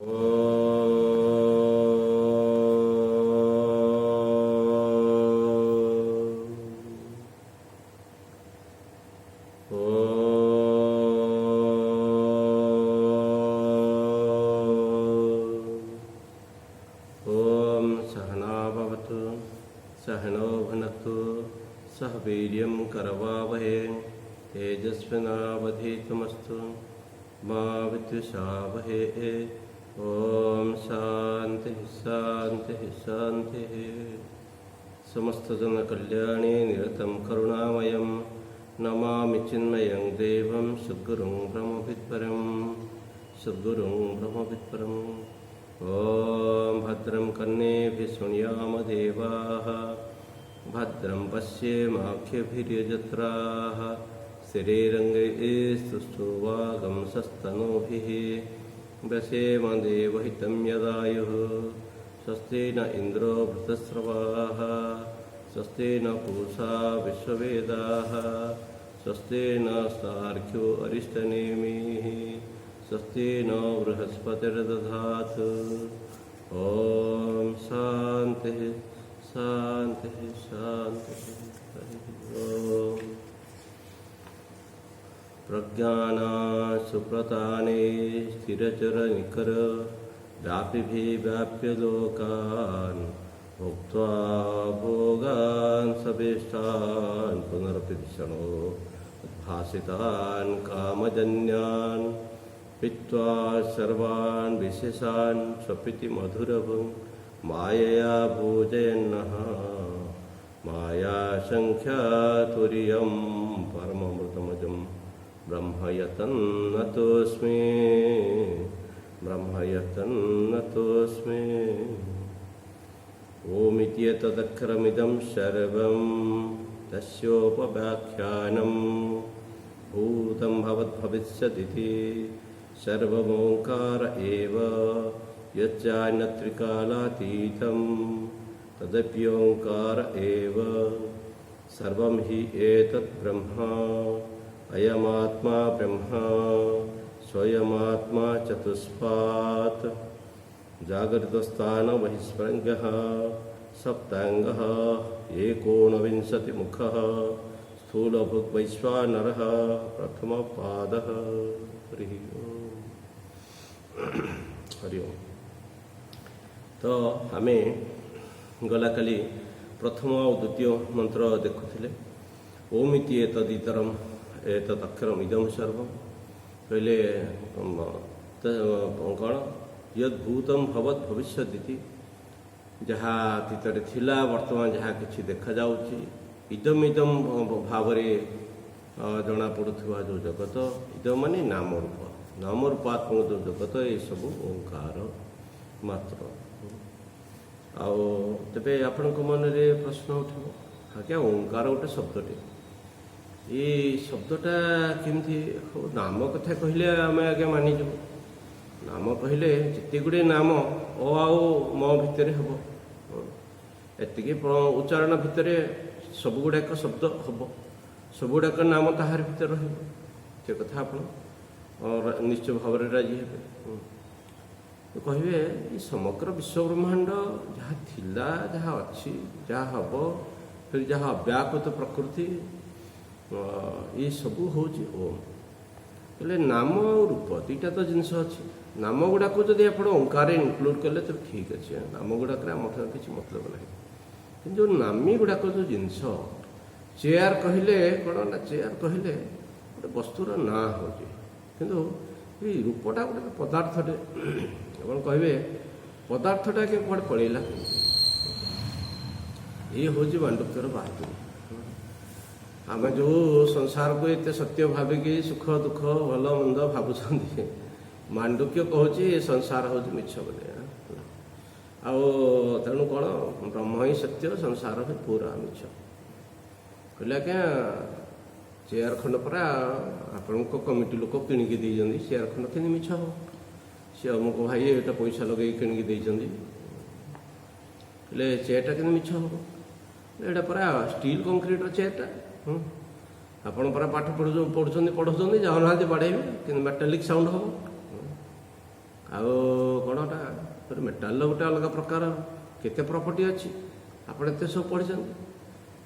ॐ सहना भवतु सहनो भुनक्तु सह वीर्यं करवावहै तेजस्विनावधीतमस्तु मा विद्विषावहै। ओम शांति शांति शांति। समस्त जन कल्याणे निरतं करुणामयं नमामि चिन्मयं देवं सद्गुरुं ब्रह्मविद्वरं सद्गुरुं ब्रह्मविद्वरम्। ओम भद्रं कर्णेभिः शृणुयाम देवाः भद्रं पश्येमाख्यभिर्यजत्राः स्थिरैरङ्गैस्तुष्टुवागंसस्तनूभिः व्यसेम देवहितं यदायुः। स्वस्ति न इन्द्रो वृतस्रवाः स्वस्ति न पूषा विश्ववेदाः स्वस्ति न सार्क्ष्यो अरिष्टनेमिः स्वस्ति न बृहस्पतिर्दधातु। ओम शांति शांति शांति। ओम प्रज्ञाना सुप्रताने स्थिरचरनिकर व्याप्य लोकान् भुक्त्वा भोगान् सवेष्टान् पुनरपिक्षणो भासितान् कामजन्यान् पीत्वा सर्वान् विशेषान् स्वपिति मधुरभुं मायया भोजयन्नः माया संख्या तुर्यं परममृतमजं ब्रह्म यतन्नतोऽस्मि ब्रह्म यतन्नतोऽस्मि। ओमित्येतदक्षरमिदं सर्वं तस्योपव्याख्यानं भूतं भवद्भविष्यदिति सर्वमोङ्कार एव यच्चान्यत्रिकालातीतं तदप्योङ्कार एव। सर्वं हि एतत् ब्रह्म अयमात्मा ब्रह्म स्वयमात्मा चतुष्पात् जागरितस्थानबहिस्फुरङ्गः सप्ताङ्गः एकोनविंशतिमुखः स्थूलभुग्वैश्वानरः प्रथमपादः। हरि ओम। तो आमे गला काली प्रथम और द्वितीय मंत्र देखुले ओमिति एतदितरम एतदक्षरम इदम सर्वम कहले कौन यद्भूतम भवत भविष्यति जहाँ अतीत थिला वर्तमान जहाँ किसी देखा जाउची इदम इदम भाव जना पड़ुवा जो जगत इदम माने नाम रूप नाम रूपात्मक जो जगत ये सब ओंकार मात्र। आओ तेरे आपण मन में प्रश्न उठो क्या ओंकार गोटे शब्दटे ये शब्दटा केमती नाम कथा कहले आम आगे मानिज नाम कहले जिते गुड़े नाम ओ आओ म भितर हम एति उच्चारण भितर सब गुड़ाक शब्द हम सब गुड़ाक नाम ताहार भितर से कथा आप निश्चय भाव राजी हे कहे ये समग्र विश्व ब्रह्मांड जहाँ थिला जहाँ अच्छी जहाँ हम फिर जहाँ अव्याकृत प्रकृति ये सबू हूँ ओम बोले नाम और रूप दुईटा तो जिनस अच्छी नाम गुड़ाक जब आप ओंकार इनक्लूड कले तो ठीक अच्छे नाम गुड़ाक किसी मतलब ना कि जो नामी गुड़ाक जो जिनस चेयर कहले कौन ना चेयर कहले गोटे वस्तुर ना हूँ किंतु ये रूपटा गोटे पदार्थटे आप कहे पदार्थटा के कौन पड़ेगा ये हूँ मांडुक्यर बात आम जो संसार को एत सत्य भाविकी सुख दुख भल मंद भावुं मांडुक्य कहूँ संसार हूँ मिछ बोले तेणु कौन ब्रह्म ही सत्य संसार भी पूरा मिछ कहले क्या चेयर खंड परा आपण कमिटी लोक किणिकी देइछन्ती चेयर खंड कि मिछ हो सी अमुक भाई एटा पैसा लगे किणिकी देइछन्ती चेयरटा कि मिछ हो एटा परा स्टील कंक्रीट चेयरटा ଆପଣ ପରା ପାଠ ପଢ଼ୁଛନ୍ତି ଯାଉନାହାନ୍ତି ବାଡ଼େଇବେ କିନ୍ତୁ ମେଟାଲିକ୍ ସାଉଣ୍ଡ ହେବ ଆଉ କ'ଣ ତାପରେ ମେଟାଲର ଗୋଟେ ଅଲଗା ପ୍ରକାର କେତେ ପ୍ରପର୍ଟି ଅଛି। ଆପଣ ଏତେ ସବୁ ପଢ଼ିଛନ୍ତି।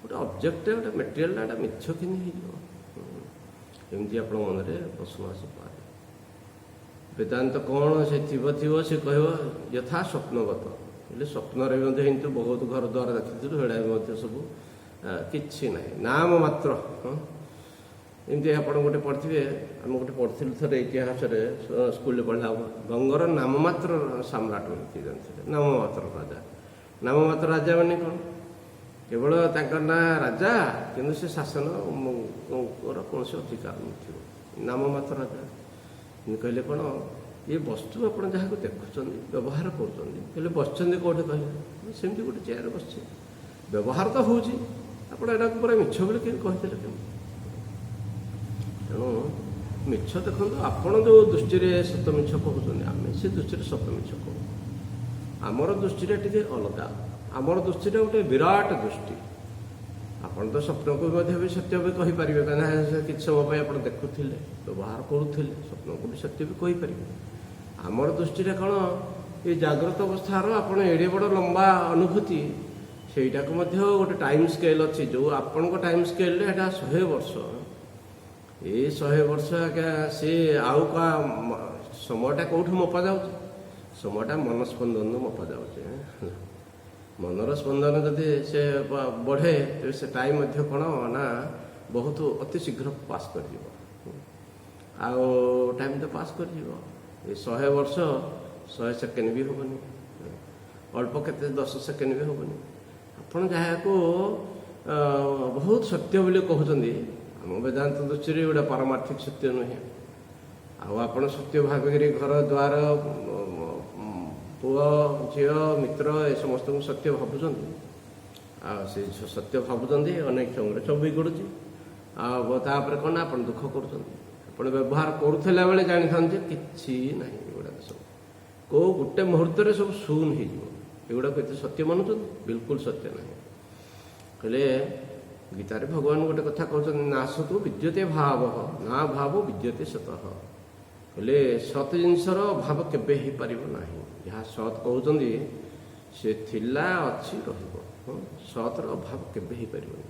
ଗୋଟେ ଅବଜେକ୍ଟ ଗୋଟେ ମେଟେରିଆଲଟା ଏଇଟା ମିଛ କେମିତି ହେଇଯିବ, ଏମିତି ଆପଣ ମନରେ ପ୍ରଶ୍ନ ଆସିପାରେ। ବେଦାନ୍ତ କ'ଣ ସେ ଥିବ ସେ କହିବ ଯଥା ସ୍ୱପ୍ନଗତ, ହେଲେ ସ୍ୱପ୍ନରେ ମଧ୍ୟ ଏମିତି ବହୁତ ଘର ଦ୍ୱାର ଦେଖିଥିଲୁ, ସେଇଟା ବି ମଧ୍ୟ ସବୁ କିଛି ନାହିଁ, ନାମ ମାତ୍ର। ଏମିତି ଆପଣ ଗୋଟେ ପଢ଼ିଥିବେ, ଆମେ ଗୋଟେ ପଢ଼ିଥିଲୁ ଥରେ ଇତିହାସରେ ସ୍କୁଲରେ ପଢ଼ିଲା, ଗଙ୍ଗର ନାମମାତ୍ର ସମ୍ରାଟ ବୋଲି ଜାଣିଥିଲେ, ନାମମାତ୍ର ରାଜା। ନାମମାତ୍ର ରାଜା ମାନେ କ'ଣ? କେବଳ ତାଙ୍କ ନାଁ ରାଜା, କିନ୍ତୁ ସେ ଶାସନର କୌଣସି ଅଧିକାର ନଥିବ, ନାମମାତ୍ର ରାଜା। କହିଲେ କ'ଣ, ଏ ବସ୍ତୁ ଆପଣ ଯାହାକୁ ଦେଖୁଛନ୍ତି ବ୍ୟବହାର କରୁଛନ୍ତି, ହେଲେ ବସିଛନ୍ତି କେଉଁଠି କହିଲେ? ସେମିତି ଗୋଟେ ଚେୟାରରେ ବସିଛି, ବ୍ୟବହାର ତ ହେଉଛି, ଆପଣ ଏଟାକୁ ପୁରା ମିଛ ବୋଲି କହିଥିଲେ କେମିତି? ତେଣୁ ମିଛ ଦେଖନ୍ତୁ, ଆପଣ ଯେଉଁ ଦୃଷ୍ଟିରେ ସତ ମିଛ କହୁଛନ୍ତି, ଆମେ ସେ ଦୃଷ୍ଟିରେ ସତ ମିଛ କହୁ। ଆମର ଦୃଷ୍ଟିଟା ଟିକେ ଅଲଗା, ଆମର ଦୃଷ୍ଟିଟା ଗୋଟେ ବିରାଟ ଦୃଷ୍ଟି। ଆପଣ ତ ସ୍ୱପ୍ନକୁ ମଧ୍ୟ ବି ସତ୍ୟ ବି କହିପାରିବେ, କାହିଁକିନା କିଛି ସମୟ ପାଇଁ ଆପଣ ଦେଖୁଥିଲେ, ବ୍ୟବହାର କରୁଥିଲେ, ସ୍ୱପ୍ନକୁ ବି ସତ୍ୟ ବି କହିପାରିବେ। ଆମର ଦୃଷ୍ଟିଟା କ'ଣ, ଏ ଜାଗ୍ରତ ଅବସ୍ଥାର ଆପଣ ଏଡ଼େ ବଡ଼ ଲମ୍ବା ଅନୁଭୂତି, ସେଇଟାକୁ ମଧ୍ୟ ଗୋଟେ ଟାଇମ୍ ସ୍କେଲ୍ ଅଛି, ଯେଉଁ ଆପଣଙ୍କ ଟାଇମ୍ ସ୍କେଲ୍ରେ ଏଇଟା 100 ବର୍ଷ। ଏଇ 100 ବର୍ଷ ଆଜ୍ଞା ସେ ଆଉ ସମୟଟା କେଉଁଠୁ ମପା ଯାଉଛି? ସମୟଟା ମନ ସ୍ପନ୍ଦନରୁ ମପା ଯାଉଛି। ମନର ସ୍ପନ୍ଦନ ଯଦି ସେ ବଢ଼େ, ତେବେ ସେ ଟାଇମ୍ ମଧ୍ୟ କ'ଣ ନା ବହୁତ ଅତି ଶୀଘ୍ର ପାସ୍ କରିଯିବ। ଆଉ ଟାଇମ୍ ତ ପାସ୍ କରିଯିବ। ଏ 100 ବର୍ଷ 100 ସେକେଣ୍ଡ ବି ହେବନି, ଅଳ୍ପ କେତେ 10 ସେକେଣ୍ଡ ବି ହେବନି। ଆପଣ ଯାହାକୁ ବହୁତ ସତ୍ୟ ବୋଲି କହୁଛନ୍ତି, ଆମ ବେଦାନ୍ତ ଦୃଷ୍ଟିରେ ଗୋଟେ ପାରମାର୍ଥିକ ସତ୍ୟ ନୁହେଁ। ଆଉ ଆପଣ ସତ୍ୟ ଭାବିକରି ଘର ଦ୍ୱାର, ପୁଅ ଝିଅ ମିତ୍ର ଏ ସମସ୍ତଙ୍କୁ ସତ୍ୟ ଭାବୁଛନ୍ତି। ଆଉ ସେ ସତ୍ୟ ଭାବୁଛନ୍ତି, ଅନେକ ସମୟରେ ସବୁ ବିଗଡ଼ୁଛି। ଆଉ ତାପରେ କ'ଣ, ଆପଣ ଦୁଃଖ କରୁଛନ୍ତି। ଆପଣ ବ୍ୟବହାର କରୁଥିଲା ବେଳେ ଜାଣିଥାନ୍ତି ଯେ କିଛି ନାହିଁ, ଏଗୁଡ଼ାକ ସବୁ କେଉଁ ଗୋଟେ ମୁହୂର୍ତ୍ତରେ ସବୁ ଶୂନ ହେଇଯିବ। ଏଗୁଡ଼ାକୁ ଏତେ ସତ୍ୟ ମାନୁଛନ୍ତି? ବିଲକୁଲ ସତ୍ୟ ନାହିଁ। କହିଲେ ଗୀତାରେ ଭଗବାନ ଗୋଟେ କଥା କହୁଛନ୍ତି, ନାସତୁ ବିଦ୍ୟତେ ଭାବ, ନା ଭାବ ବିଦ୍ୟତେ ସତଃ। କହିଲେ ସତ୍ ଜିନିଷର ଅଭାବ କେବେ ହେଇପାରିବ ନାହିଁ। ଯାହା ସତ୍ କହୁଛନ୍ତି ସେ ଥିଲା, ଅଛି, ରହିବ। ସତ୍ର ଅଭାବ କେବେ ହେଇପାରିବନି,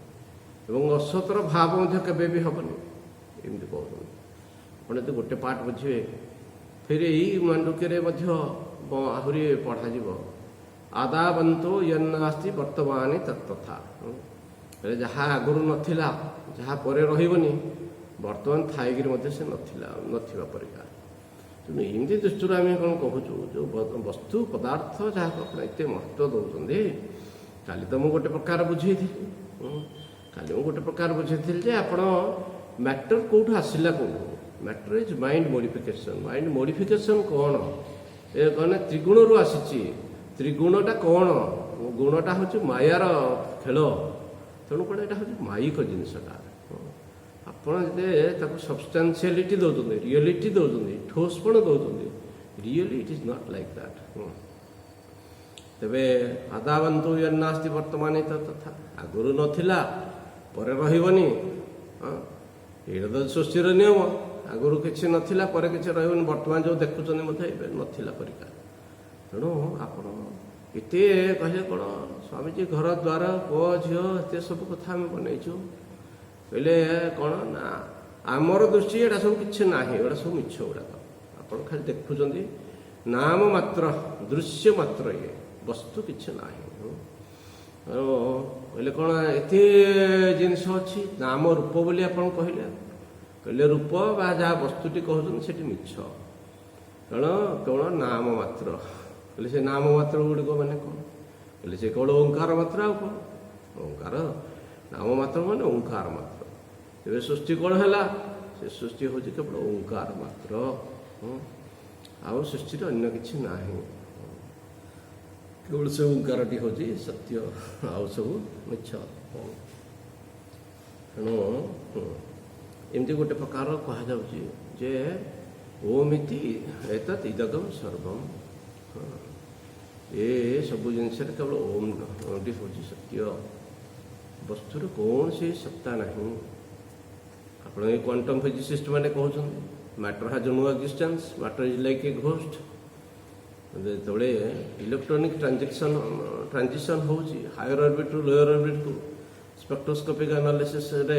ଏବଂ ଅସତର ଭାବ ମଧ୍ୟ କେବେ ବି ହେବନି, ଏମିତି କହୁଛନ୍ତି। ଆପଣ ଯଦି ଗୋଟେ ପାଠ ବୁଝିବେ, ଫେର ଏଇ ମାଣ୍ଡୁକ୍ୟରେ ମଧ୍ୟ ଆହୁରି ପଢ଼ାଯିବ, ଆଦାବନ୍ତୋ ୟନ୍ନାସ୍ତି ବର୍ତ୍ତମାନ ତତ୍ତଥା। ଯାହା ଆଗରୁ ନଥିଲା, ଯାହା ପରେ ରହିବନି, ବର୍ତ୍ତମାନ ଥାଇକିରି ମଧ୍ୟ ସେ ନଥିବା ପରିକା। ତେଣୁ ଏମିତି ଦୃଷ୍ଟିରୁ ଆମେ କ'ଣ କହୁଛୁ, ଯେଉଁ ବସ୍ତୁ ପଦାର୍ଥ ଯାହାକୁ ଆପଣ ଏତେ ମହତ୍ତ୍ୱ ଦେଉଛନ୍ତି, କାଲି ତ ମୁଁ ଗୋଟେ ପ୍ରକାର ବୁଝେଇଥିଲି ଯେ ଆପଣ ମ୍ୟାଟର କେଉଁଠୁ ଆସିଲା, କେଉଁଠୁ? Matter is mind modification. Mind modification କ'ଣ? ଏ କ'ଣ ତ୍ରିଗୁଣରୁ ଆସିଛି। ତ୍ରିଗୁଣଟା କ'ଣ? ଗୁଣଟା ହେଉଛି ମାୟାର ଖେଳ। ତେଣୁ କ'ଣ ଏଇଟା ହେଉଛି ମାଇକ ଜିନିଷଟା। ଆପଣ ଯଦି ତାକୁ ସବଷ୍ଟାନ୍ସିଆଲିଟି ଦେଉଛନ୍ତି, ରିଅଲିଟି ଦେଉଛନ୍ତି, ଠୋସପଣ ଦେଉଛନ୍ତି, really it is not like that. ତେବେ ଆଦାବନ୍ତୁ ୟନ୍ନାସ୍ତି ବର୍ତ୍ତମାନ ତଥା, ଆଗରୁ ନଥିଲା ପରେ ରହିବନି। ଏଇଟା ତ ସୃଷ୍ଟିର ନିୟମ, ଆଗରୁ କିଛି ନଥିଲା ପରେ କିଛି ରହିବନି, ବର୍ତ୍ତମାନ ଯେଉଁ ଦେଖୁଛନ୍ତି ମଧ୍ୟ ଏବେ ନଥିଲା ପରିକା। ତେଣୁ ଆପଣ ଏତେ କହିଲେ କ'ଣ, ସ୍ୱାମୀଜୀ ଘର ଦ୍ୱାର ପୁଅ ଝିଅ ଏତେ ସବୁ କଥା ଆମେ ବନେଇଛୁ। କହିଲେ କ'ଣ ନା ଆମର ଦୃଷ୍ଟି ଏଇଟା ସବୁ କିଛି ନାହିଁ, ଏଗୁଡ଼ା ସବୁ ମିଛ ଗୁଡ଼ାକ। ଆପଣ ଖାଲି ଦେଖୁଛନ୍ତି, ନାମ ମାତ୍ର, ଦୃଶ୍ୟ ମାତ୍ର, ଇଏ ବସ୍ତୁ କିଛି ନାହିଁ। କହିଲେ କ'ଣ ଏତେ ଜିନିଷ ଅଛି, ନାମ ରୂପ ବୋଲି ଆପଣ କହିଲେ। କହିଲେ ରୂପ ବା ଯାହା ବସ୍ତୁଟି କହୁଛନ୍ତି ସେଠି ମିଛ, କାରଣ କେବଳ ନାମ ମାତ୍ର। କହିଲେ ସେ ନାମ ମାତ୍ର ଗୁଡ଼ିକ ମାନେ କ'ଣ? କହିଲେ ସେ କେବଳ ଓଙ୍କାର ମାତ୍ର, ଆଉ କ'ଣ? ଓଙ୍କାର ନାମ ମାତ୍ର ମାନେ ଓଙ୍କାର ମାତ୍ର। ତେବେ ସୃଷ୍ଟି କ'ଣ ହେଲା? ସେ ସୃଷ୍ଟି ହେଉଛି କେବଳ ଓଙ୍କାର ମାତ୍ର, ଆଉ ସୃଷ୍ଟିରେ ଅନ୍ୟ କିଛି ନାହିଁ। କେବଳ ସେ ଓଙ୍କାରଟି ହେଉଛି ସତ୍ୟ, ଆଉ ସବୁ ମିଛ। ତେଣୁ ଏମିତି ଗୋଟେ ପ୍ରକାର କୁହାଯାଉଛି ଯେ ଓମିତି ଏତତ୍ ଇଦଗମ୍ ସର୍ବମ୍। ଏ ସବୁ ଜିନିଷରେ କେବଳ ଓମ୍ଟି ହେଉଛି ସତ୍ୟ, ବସ୍ତୁରେ କୌଣସି ସତ୍ତା ନାହିଁ। ଆପଣ ଏ କ୍ୱାଣ୍ଟମ୍ ଫିଜିସିଷ୍ଟ ମାନେ କହୁଛନ୍ତି matter has no existence, matter is like A ghost. ଯେତେବେଳେ ଇଲେକ୍ଟ୍ରୋନିକ୍ ଟ୍ରାଞ୍ଜିସନ୍ ହେଉଛି ହାୟର ଅର୍ବିଟ୍ରୁ ଲୋୟର ଅର୍ବିଟ୍କୁ ସ୍ପେକ୍ଟ୍ରୋସ୍କୋପିକ୍ ଆନାଲିସିସ୍ରେ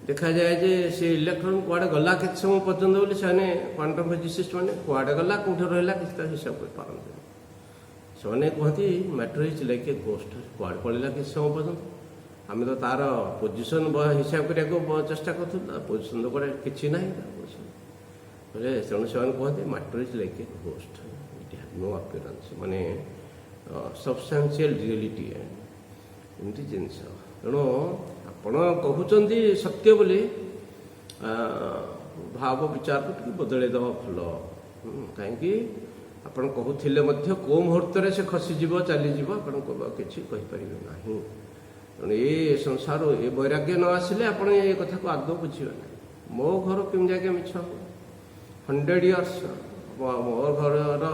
ଦେଖାଯାଏ ଯେ ସେ ଇଲେକ୍ଟ୍ରନ୍ କୁଆଡ଼େ ଗଲା କେତେ ସମୟ ପର୍ଯ୍ୟନ୍ତ ବୋଲି ସେମାନେ କ୍ୱାଣ୍ଟମ୍ ଫିଜିସିଷ୍ଟ ମାନେ କୁଆଡ଼େ ଗଲା କେଉଁଠି ରହିଲା କିଛି ତାର ହିସାବ କରିପାରନ୍ତି। ସେମାନେ କୁହନ୍ତି ମ୍ୟାଟର ଇଜ୍ ଲାଇକ୍ ଏ ଗୋଷ୍ଟ, କୁଆଡ଼େ ପଳେଇଲା କିଛି ସମୟ ପର୍ଯ୍ୟନ୍ତ। ଆମେ ତ ତାର ପୋଜିସନ୍ ହିସାବ କରିବାକୁ ଚେଷ୍ଟା କରୁଥିଲୁ, ତା ପୋଜିସନ୍ ତ କୁଆଡ଼େ କିଛି ନାହିଁ ତା ପୋଜିସନ୍ ବୋଲେ ତେଣୁ ସେମାନେ କୁହନ୍ତି matter is like a ghost, it have no appearance, ମାନେ ସବଷ୍ଟାନ୍ସିଆଲ ରିଏଲିଟି ଏମିତି ଜିନିଷ। ତେଣୁ ଆପଣ କହୁଛନ୍ତି ସତ୍ୟ ବୋଲି ଭାବ ବିଚାରକୁ ଟିକେ ବଦଳେଇ ଦେବା ଭଲ। କାହିଁକି ଆପଣ କହୁଥିଲେ ମଧ୍ୟ କେଉଁ ମୁହୂର୍ତ୍ତରେ ସେ ଖସିଯିବ ଚାଲିଯିବ ଆପଣଙ୍କୁ କିଛି କହିପାରିବେ ନାହିଁ। ତେଣୁ ଏ ସଂସାର ଏ ବୈରାଗ୍ୟ ନ ଆସିଲେ ଆପଣ ଏ କଥାକୁ ଆଦୌ ବୁଝିବେ ନାହିଁ। ମୋ ଘର କେମିତି ଆଜ୍ଞା ମିଛ ହେବ? 100 ଇୟର୍ସ ମୋ ଘରର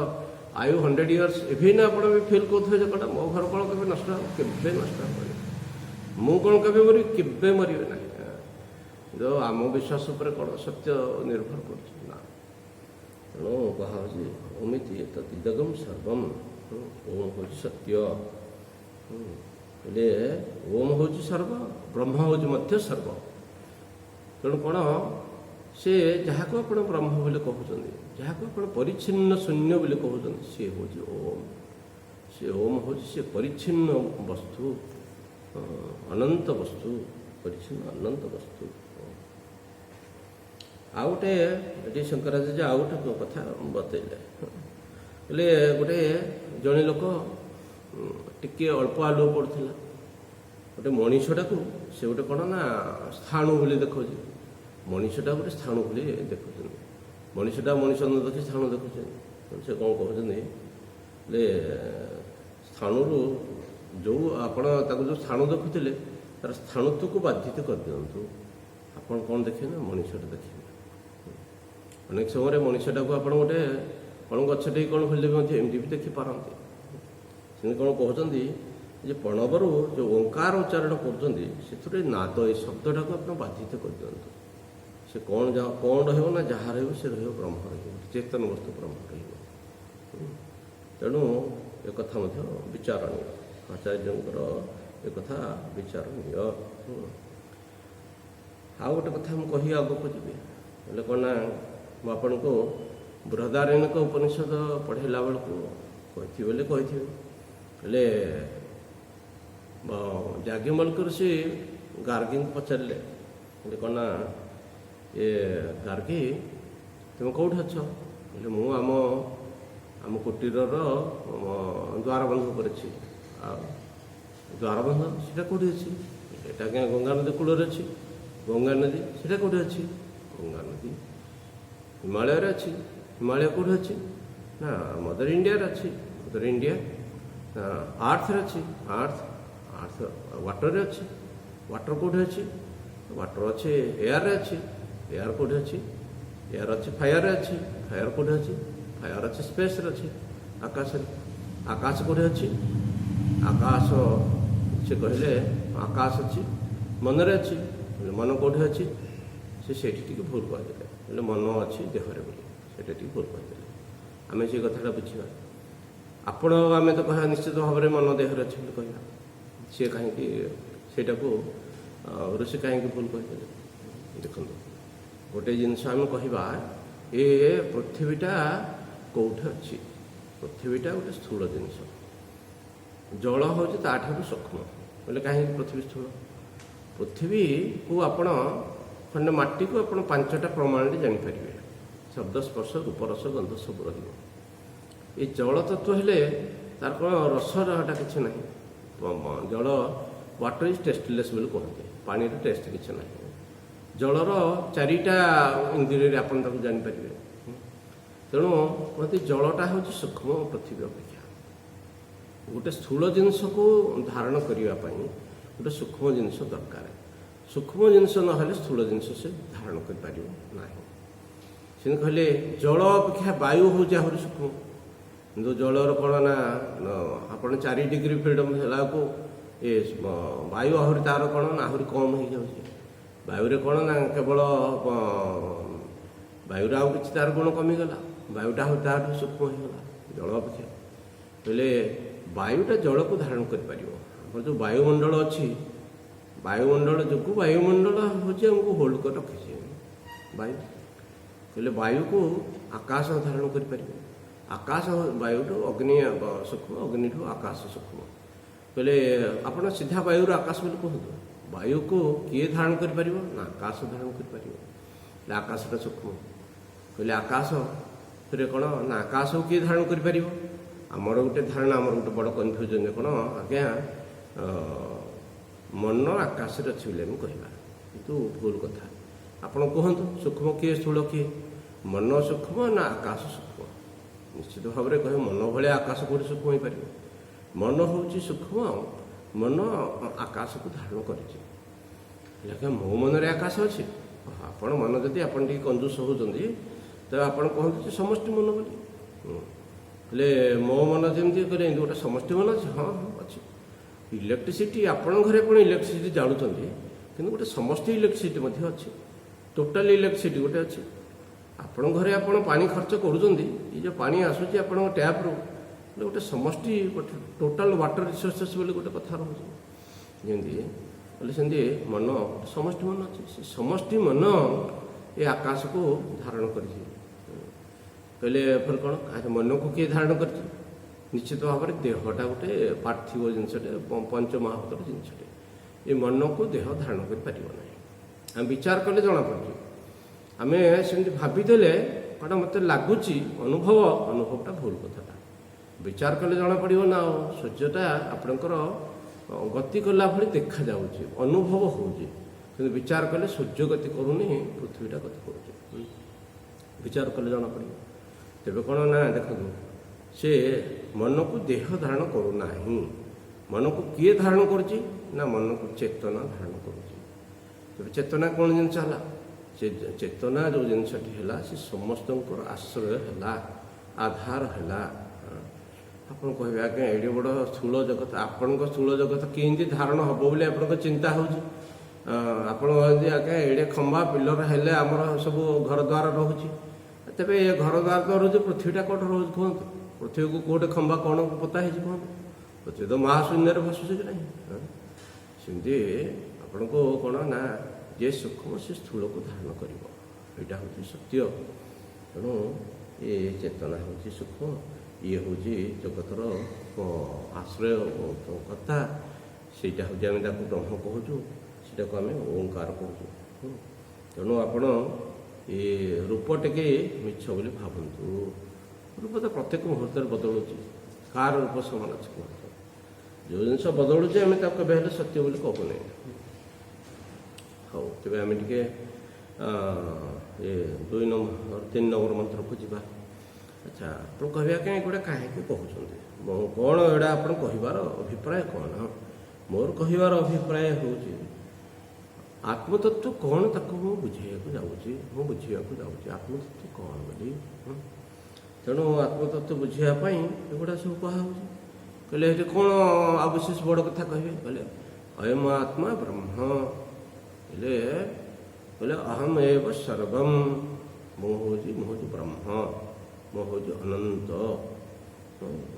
ଆୟୁ 100 ଇୟର୍ସ ଇଭିନ୍ ଆପଣ ବି ଫିଲ୍ କରୁଥିବେ ଯେ କ'ଣ ମୋ ଘର କ'ଣ କେବେ ନଷ୍ଟ ହେବ? କେବେ ନଷ୍ଟ ହେବନି। ମୁଁ କ'ଣ କେବେ ମରିବି? କେବେ ମରିବେ ନାହିଁ। ଯେଉଁ ଆମ ବିଶ୍ୱାସ ଉପରେ କ'ଣ ସତ୍ୟ ନିର୍ଭର କରୁଛି ନା। ତେଣୁ କୁହାହେଉଛି ଅମିତି ତଦିଦଗମ୍ ସର୍ବମ୍, ଓମ୍ ହେଉଛି ସତ୍ୟ। ହେଲେ ଓମ୍ ହେଉଛି ସର୍ବ, ବ୍ରହ୍ମ ହେଉଛି ମଧ୍ୟ ସର୍ବ। ତେଣୁ କ'ଣ ସେ ଯାହାକୁ ଆପଣ ବ୍ରହ୍ମ ବୋଲି କହୁଛନ୍ତି, ଯାହାକୁ ଆପଣ ପରିଚ୍ଛିନ୍ନ ଶୂନ୍ୟ ବୋଲି କହୁଛନ୍ତି, ସିଏ ହେଉଛି ଓମ୍। ସେ ଓମ୍ ହେଉଛି ସେ ପରିଚ୍ଛିନ୍ନ ବସ୍ତୁ, ଅନନ୍ତ ବସ୍ତୁ, ପରିଚ୍ଛିନ୍ନ ଅନନ୍ତ ବସ୍ତୁ। ଆଉ ଗୋଟେ ଏଠି ଶଙ୍କରାଚାର୍ଯ୍ୟ ଆଉ ଗୋଟେ କଥା ବତେଇଲେ, ହେଲେ ଗୋଟେ ଜଣେ ଲୋକ ଟିକିଏ ଅଳ୍ପ ଆଲୁଅ ପଡ଼ୁଥିଲା, ଗୋଟେ ମଣିଷଟାକୁ ସେ ଗୋଟେ କ'ଣ ନା ସ୍ଥାଣୁ ବୋଲି ଦେଖାଉଛି। ମଣିଷଟା ଗୋଟେ ସ୍ଥାଣୁ ବୋଲି ଦେଖୁଛନ୍ତି। ମଣିଷଟା ମଣିଷ ନ ଦେଖି ସ୍ଥାଣୁ ଦେଖୁଛନ୍ତି। ସେ କ'ଣ କହୁଛନ୍ତି ହେଲେ ସ୍ଥାଣୁରୁ ଯେଉଁ ଆପଣ ତାକୁ ଯେଉଁ ସ୍ଥାଣୁ ଦେଖୁଥିଲେ ତାର ସ୍ଥାଣୁତ୍ୱକୁ ବାଧିତ କରିଦିଅନ୍ତୁ, ଆପଣ କ'ଣ ଦେଖିବେ ନା ମଣିଷଟା ଦେଖିବେ। ଅନେକ ସମୟରେ ମଣିଷଟାକୁ ଆପଣ ଗୋଟେ କ'ଣ ଗଛଟେ କ'ଣ ହେଲେ ମଧ୍ୟ ଏମିତି ବି ଦେଖିପାରନ୍ତି। ସେମିତି କ'ଣ କହୁଛନ୍ତି ଯେ ପ୍ରଣବରୁ ଯେଉଁ ଓଙ୍କାର ଉଚ୍ଚାରଣ କରୁଛନ୍ତି ସେଥିରେ ନାଦ ଏ ଶବ୍ଦଟାକୁ ଆପଣ ବାଧିତ କରିଦିଅନ୍ତୁ। ସେ କ'ଣ ରହିବ ନା ଯାହା ରହିବ ସେ ରହିବ ବ୍ରହ୍ମ ରହିବ, ଚେତନ ବସ୍ତୁ ବ୍ରହ୍ମ ରହିବ। ତେଣୁ ଏକଥା ମଧ୍ୟ ବିଚାରଣୀୟ, ଆଚାର୍ଯ୍ୟଙ୍କର ଏକଥା ବିଚାରଣୀୟ। ଆଉ ଗୋଟେ କଥା ମୁଁ କହି ଆଗକୁ ଯିବି, ହେଲେ କ'ଣ ନା ମୁଁ ଆପଣଙ୍କୁ ବୃହଦାରଣ୍ୟକ ଉପନିଷଦ ପଢ଼େଇଲା ବେଳକୁ କହିଥିବି ବୋଲି କହିଥିବି, ହେଲେ ଯାଜ୍ଞବଲ୍କ୍ୟ ଋଷି ଗାର୍ଗୀଙ୍କୁ ପଚାରିଲେ, ହେଲେ କ'ଣ ନା ଏ ଗାର୍ଗୀ ତୁମେ କେଉଁଠି ଅଛ? ହେଲେ ମୁଁ ଆମ କୁଟୀରର ଦ୍ୱାରବନ୍ଧ କରିଛି। ଆଉ ଦ୍ୱାରବନ୍ଧ ସେଇଟା କେଉଁଠି ଅଛି? ଏଇଟା ଆଜ୍ଞା ଗଙ୍ଗା ନଦୀ କୂଳରେ ଅଛି। ଗଙ୍ଗା ନଦୀ ସେଇଟା କେଉଁଠି ଅଛି? ଗଙ୍ଗା ନଦୀ ହିମାଳୟରେ ଅଛି। ହିମାଳୟ କେଉଁଠି ଅଛି? ନା ମଦର ଇଣ୍ଡିଆରେ ଅଛି। ମଦର ଇଣ୍ଡିଆ ଆର୍ଥରେ ଅଛି। ଆର୍ଥ ୱାଟରରେ ଅଛି। ୱାଟର କେଉଁଠି ଅଛି? ୱାଟର ଅଛି ଏୟାରରେ ଅଛି। ଏୟାର କେଉଁଠି ଅଛି? ଏୟାର ଅଛି ଫାୟାରରେ ଅଛି। ଫାୟାର କେଉଁଠି ଅଛି? ଫାୟାର ଅଛି ସ୍ପେସ୍ରେ ଅଛି, ଆକାଶରେ। ଆକାଶ କେଉଁଠି ଅଛି? ଆକାଶ ସେ କହିଲେ ଆକାଶ ଅଛି ମନରେ ଅଛି। ମନ କେଉଁଠି ଅଛି? ସେ ସେଇଠି ଟିକେ ଭୁଲ କହିଦେଲେ, ହେଲେ ମନ ଅଛି ଦେହରେ ବୋଲି ସେଇଟା ଟିକେ ଭୁଲ କହିଦେଲେ। ଆମେ ସେ କଥାଟା ବୁଝିବା। ଆପଣ ଆମେ ତ କହିବା ନିଶ୍ଚିତ ଭାବରେ ମନ ଦେହରେ ଅଛି ବୋଲି କହିବା। ସିଏ କାହିଁକି ସେଇଟାକୁ ଋଷି କାହିଁକି ଭୁଲ କହିଦେଲେ? ଦେଖନ୍ତୁ, ଗୋଟେ ଜିନିଷ ଆମେ କହିବା ଏ ପୃଥିବୀଟା କେଉଁଠି ଅଛି? ପୃଥିବୀଟା ଗୋଟେ ସ୍ଥୂଳ ଜିନିଷ, ଜଳ ହେଉଛି ତାଠାରୁ ସୂକ୍ଷ୍ମ। ବୋଲେ କାହିଁକି ପୃଥିବୀ ସ୍ଥୂଳ? ପୃଥିବୀକୁ ଆପଣ ଖଣ୍ଡେ ମାଟିକୁ ଆପଣ 5ଟା ପ୍ରମାଣରେ ଜାଣିପାରିବେ। ଶବ୍ଦ, ସ୍ପର୍ଶ, ରୂପ, ରସ, ଗନ୍ଧ ସବୁ ରହିବ। ଏ ଜଳ ତତ୍ଵ ହେଲେ ତାର କ'ଣ ରସଟା କିଛି ନାହିଁ। ଜଳ ୱାଟର ଇଜ୍ ଟେଷ୍ଟଲେସ୍ ବୋଲି କୁହନ୍ତି। ପାଣିର ଟେଷ୍ଟ କିଛି ନାହିଁ। ଜଳର 4ଟା ଇନ୍ଦ୍ରିୟରେ ଆପଣ ତାକୁ ଜାଣିପାରିବେ। ତେଣୁ କୁହନ୍ତି ଜଳଟା ହେଉଛି ସୂକ୍ଷ୍ମ ପୃଥିବୀ ଅପେକ୍ଷା। ଗୋଟେ ସ୍ଥୂଳ ଜିନିଷକୁ ଧାରଣ କରିବା ପାଇଁ ଗୋଟେ ସୂକ୍ଷ୍ମ ଜିନିଷ ଦରକାର। ସୂକ୍ଷ୍ମ ଜିନିଷ ନହେଲେ ସ୍ଥୂଳ ଜିନିଷ ସେ ଧାରଣ କରିପାରିବ ନାହିଁ। ସେମିତି କହିଲେ ଜଳ ଅପେକ୍ଷା ବାୟୁ ହେଉଛି ଆହୁରି ସୂକ୍ଷ୍ମ। କିନ୍ତୁ ଜଳର କ'ଣ ନା ଆପଣ 4 ଡିଗ୍ରୀ ଫ୍ରିଡମ୍ ହେଲାକୁ ଏ ବାୟୁ ଆହୁରି ତା'ର କ'ଣ ନା ଆହୁରି କମ୍ ହେଇଯାଉଛି। ବାୟୁରେ କ'ଣ ନା କେବଳ ବାୟୁରେ ଆଉ କିଛି ତା'ର ଗୁଣ କମିଗଲା। ବାୟୁଟା ଆହୁରି ତା'ଠୁ ସୂକ୍ଷ୍ମ ହେଇଗଲା। ଜଳ ଅପେକ୍ଷା। କହିଲେ ବାୟୁଟା ଜଳକୁ ଧାରଣ କରିପାରିବ। ଆମର ଯେଉଁ ବାୟୁମଣ୍ଡଳ ଅଛି, ବାୟୁମଣ୍ଡଳ ଯୋଗୁଁ ବାୟୁମଣ୍ଡଳ ହେଉଛି ଆମକୁ ହୋଲ୍ଡ କରି ରଖିଛି ବାୟୁ। କହିଲେ ବାୟୁକୁ ଆକାଶ ଧାରଣ କରିପାରିବ। ଆକାଶ ବାୟୁଠୁ ଅଗ୍ନି ସୂକ୍ଷ୍ମ, ଅଗ୍ନିଠୁ ଆକାଶ ସୂକ୍ଷ୍ମ। କହିଲେ ଆପଣ ସିଧା ବାୟୁରୁ ଆକାଶ ବୋଲି କୁହନ୍ତୁ। ବାୟୁକୁ କିଏ ଧାରଣ କରିପାରିବ? ନା ଆକାଶ ଧାରଣ କରିପାରିବ। ହେଲେ ଆକାଶଟା ସୂକ୍ଷ୍ମ। କହିଲେ ଆକାଶରେ କ'ଣ ନା ଆକାଶକୁ କିଏ ଧାରଣ କରିପାରିବ? ଆମର ଗୋଟେ ଧାରଣା, ଆମର ଗୋଟେ ବଡ଼ କନଫ୍ୟୁଜନ୍ କ'ଣ ଆଜ୍ଞା, ମନ ଆକାଶରେ ଅଛି ବୋଲି ଆମେ କହିବା, କିନ୍ତୁ ଭୁଲ କଥା। ଆପଣ କୁହନ୍ତୁ ସୂକ୍ଷ୍ମ କିଏ ସ୍ଥୂଳ କିଏ? ମନ ସୂକ୍ଷ୍ମ ନା ଆକାଶ ସୂକ୍ଷ୍ମ? ନିଶ୍ଚିତ ଭାବରେ କହିବେ ମନ ଭଳିଆ ଆକାଶ କେଉଁଠି ସୂକ୍ଷ୍ମ ହୋଇପାରିବ? ମନ ହେଉଛି ସୂକ୍ଷ୍ମ, ମନ ଆକାଶକୁ ଧାରଣ କରିଛି। ଆଜ୍ଞା ମୋ ମନରେ ଆକାଶ ଅଛି? ଆପଣ ମନ ଯଦି ଆପଣ ଟିକେ କଞ୍ଜୁସ ହେଉଛନ୍ତି ତ ଆପଣ କୁହନ୍ତୁ ଯେ ସମଷ୍ଟି ମନ ବୋଲି। ହେଲେ ମୋ ମନ ଯେମିତି କହିଲେ ଏମିତି ଗୋଟେ ସମଷ୍ଟି ମନ ଅଛି? ହଁ ହଁ ଅଛି। ଇଲେକ୍ଟ୍ରିସିଟି ଆପଣଙ୍କ ଘରେ ଆପଣ ଇଲେକ୍ଟ୍ରିସିଟି ଜାଣୁଛନ୍ତି, କିନ୍ତୁ ଗୋଟେ ସମଷ୍ଟି ଇଲେକ୍ଟ୍ରିସିଟି ମଧ୍ୟ ଅଛି। ଟୋଟାଲ ଇଲେକ୍ଟ୍ରିସିଟି ଗୋଟେ ଅଛି। ଆପଣଙ୍କ ଘରେ ଆପଣ ପାଣି ଖର୍ଚ୍ଚ କରୁଛନ୍ତି, ଏ ଯେଉଁ ପାଣି ଆସୁଛି ଆପଣଙ୍କ ଟ୍ୟାପ୍ରୁ, ଗୋଟେ ସମଷ୍ଟି, ଗୋଟେ ଟୋଟାଲ ୱାଟର ରିସୋର୍ସେସ୍ ବୋଲି ଗୋଟେ କଥା ରହୁଛି। ଯେମିତି କହିଲେ ସେମିତି ମନ ଗୋଟେ ସମଷ୍ଟି ମନ ଅଛି। ସେ ସମଷ୍ଟି ମନ ଏ ଆକାଶକୁ ଧାରଣ କରିଛି। କହିଲେ ଫେର କ'ଣ ମନକୁ କିଏ ଧାରଣ କରିଛି? ନିଶ୍ଚିତ ଭାବରେ ଦେହଟା ଗୋଟେ ପାର୍ଥିବ ଜିନିଷଟେ, ପଞ୍ଚମହାଭୂତର ଜିନିଷଟେ। ଏ ମନକୁ ଦେହ ଧାରଣ କରିପାରିବ ନାହିଁ। ଆମେ ବିଚାର କଲେ ଜଣାପଡ଼ୁଛି। ଆମେ ସେମିତି ଭାବିଦେଲେ କ'ଣ ମୋତେ ଲାଗୁଛି ଅନୁଭବଟା ଭୁଲ କଥାଟା। ବିଚାର କଲେ ଜଣାପଡ଼ିବ ନା। ଆଉ ସୂର୍ଯ୍ୟଟା ଆପଣଙ୍କର ଗତି କଲା ଭଳି ଦେଖାଯାଉଛି, ଅନୁଭବ ହେଉଛି, କିନ୍ତୁ ବିଚାର କଲେ ସୂର୍ଯ୍ୟ ଗତି କରୁନି, ପୃଥିବୀଟା ଗତି କରୁଛି। ବିଚାର କଲେ ଜଣାପଡ଼ିବ। ତେବେ କ'ଣ ନା ଦେଖନ୍ତୁ, ସେ ମନକୁ ଦେହ ଧାରଣ କରୁନାହିଁ। ମନକୁ କିଏ ଧାରଣ କରୁଛି? ନା ମନକୁ ଚେତନା ଧାରଣ କରୁଛି। ତେବେ ଚେତନା କ'ଣ ଜିନିଷ ହେଲା? ସେ ଚେତନା ଯେଉଁ ଜିନିଷଟି ହେଲା, ସେ ସମସ୍ତଙ୍କର ଆଶ୍ରୟ ହେଲା, ଆଧାର ହେଲା। ଆପଣ କହିବେ ଆଜ୍ଞା ଏଡ଼େ ବଡ଼ ସ୍ଥୂଳ ଜଗତ, ଆପଣଙ୍କ ସ୍ଥୂଳ ଜଗତ କେମିତି ଧାରଣ ହେବ ବୋଲି ଆପଣଙ୍କ ଚିନ୍ତା ହେଉଛି। ଆପଣ କହନ୍ତି ଆଜ୍ଞା ଏଡ଼େ ଖମ୍ବା ପିଲର ହେଲେ ଆମର ସବୁ ଘର ଦ୍ୱାର ରହୁଛି। ତେବେ ଏ ଘର ଦ୍ୱାର ତ ରହୁଛି, ପୃଥିବୀଟା କେଉଁଠି ରହୁଛି କୁହନ୍ତୁ? ପୃଥିବୀକୁ କେଉଁଠି ଖମ୍ବା କ'ଣ ପୋତା ହେଇଛି କୁହନ୍ତୁ? ପୃଥିବୀ ତ ମହାଶୂନ୍ୟରେ ଭାସୁଛି କି ନାହିଁ? ସେମିତି ଆପଣଙ୍କୁ କ'ଣ ନା ଯେ ସୂକ୍ଷ୍ମ ସେ ସ୍ଥୂଳକୁ ଧାରଣ କରିବ, ଏଇଟା ହେଉଛି ସତ୍ୟ। ତେଣୁ ଏ ଚେତନା ହେଉଛି ସୂକ୍ଷ୍ମ, ଇଏ ହେଉଛି ଜଗତର ଆଶ୍ରୟ କଥା। ସେଇଟା ହେଉଛି ଆମେ ତାକୁ ବ୍ରହ୍ମ କହୁଛୁ, ସେଇଟାକୁ ଆମେ ଓଁକାର କହୁଛୁ। ତେଣୁ ଆପଣ ଏ ରୂପ ଟିକେ ମିଛ ବୋଲି ଭାବନ୍ତୁ। ରୂପ ତ ପ୍ରତ୍ୟେକ ମୁହୂର୍ତ୍ତରେ ବଦଳୁଛି। କାହାର ରୂପ ସମାନ ଅଛି କୁହନ୍ତୁ? ଯେଉଁ ଜିନିଷ ବଦଳୁଛି ଆମେ ତାକୁ କେବେ ହେଲେ ସତ୍ୟ ବୋଲି କହୁନି। ହଉ, ତେବେ ଆମେ ଟିକେ ଏ 3 ନମ୍ବର ମନ୍ତ୍ରକୁ ଯିବା। ଆଚ୍ଛା, ଆପଣ କହିବା କାହିଁ ଏଗୁଡ଼ା କାହିଁକି କହୁଛନ୍ତି? କ'ଣ ଏଗୁଡ଼ା ଆପଣ କହିବାର ଅଭିପ୍ରାୟ କ'ଣ? ମୋର କହିବାର ଅଭିପ୍ରାୟ ହେଉଛି ଆତ୍ମତତ୍ତ୍ୱ କ'ଣ ତାକୁ ମୁଁ ବୁଝିବାକୁ ଯାଉଛି ଆତ୍ମତତ୍ତ୍ୱ କ'ଣ ବୋଲି। ତେଣୁ ଆତ୍ମତତ୍ତ୍ୱ ବୁଝିବା ପାଇଁ ଏଗୁଡ଼ା ସବୁ କୁହାହେଉଛି। କହିଲେ ଏଠି କ'ଣ ଆଉ ବିଶେଷ ବଡ଼ କଥା କହିବେ? କହିଲେ ଅୟମ ଆତ୍ମା ବ୍ରହ୍ମ। କହିଲେ ଅହମ ଏବ ସର୍ବମ୍, ମୁଁ ହେଉଛି ବ୍ରହ୍ମ, ମୁଁ ହେଉଛି ଅନନ୍ତ,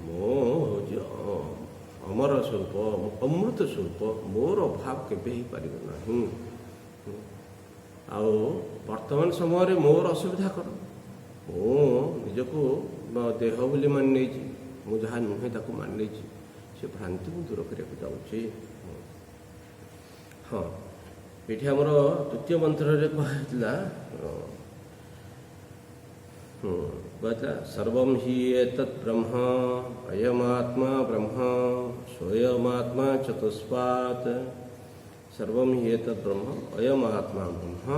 ମୁଁ ହେଉଛି ଅମର ସ୍ୱରୂପ, ଅମୃତ ସ୍ୱରୂପ, ମୋର ଅଭାବ କେବେ ହେଇପାରିବ ନାହିଁ। ଆଉ ବର୍ତ୍ତମାନ ସମୟରେ ମୋର ଅସୁବିଧା କ'ଣ? ମୁଁ ନିଜକୁ ଦେହ ବୋଲି ମାନି ନେଇଛି, ମୁଁ ଯାହା ନୁହେଁ ତାକୁ ମାନି ନେଇଛି। ସେ ଭ୍ରାନ୍ତିକୁ ଦୂର କରିବାକୁ ଯାଉଛି। ହଁ, ଏଠି ଆମର ତୃତୀୟ ମନ୍ତ୍ରରେ କୁହାଯାଇଥିଲା ସର୍ବମ୍ ହି ଏତତ୍ ବ୍ରହ୍ମ ଅୟମାତ୍ମା ବ୍ରହ୍ମ ସ୍ୱୟମାତ୍ମା ଚତୁଷ୍ପାତ୍। ସର୍ବମ୍ ହି ଏତତ୍ ବ୍ରହ୍ମ ଅୟମାତ୍ମା ବ୍ରହ୍ମ।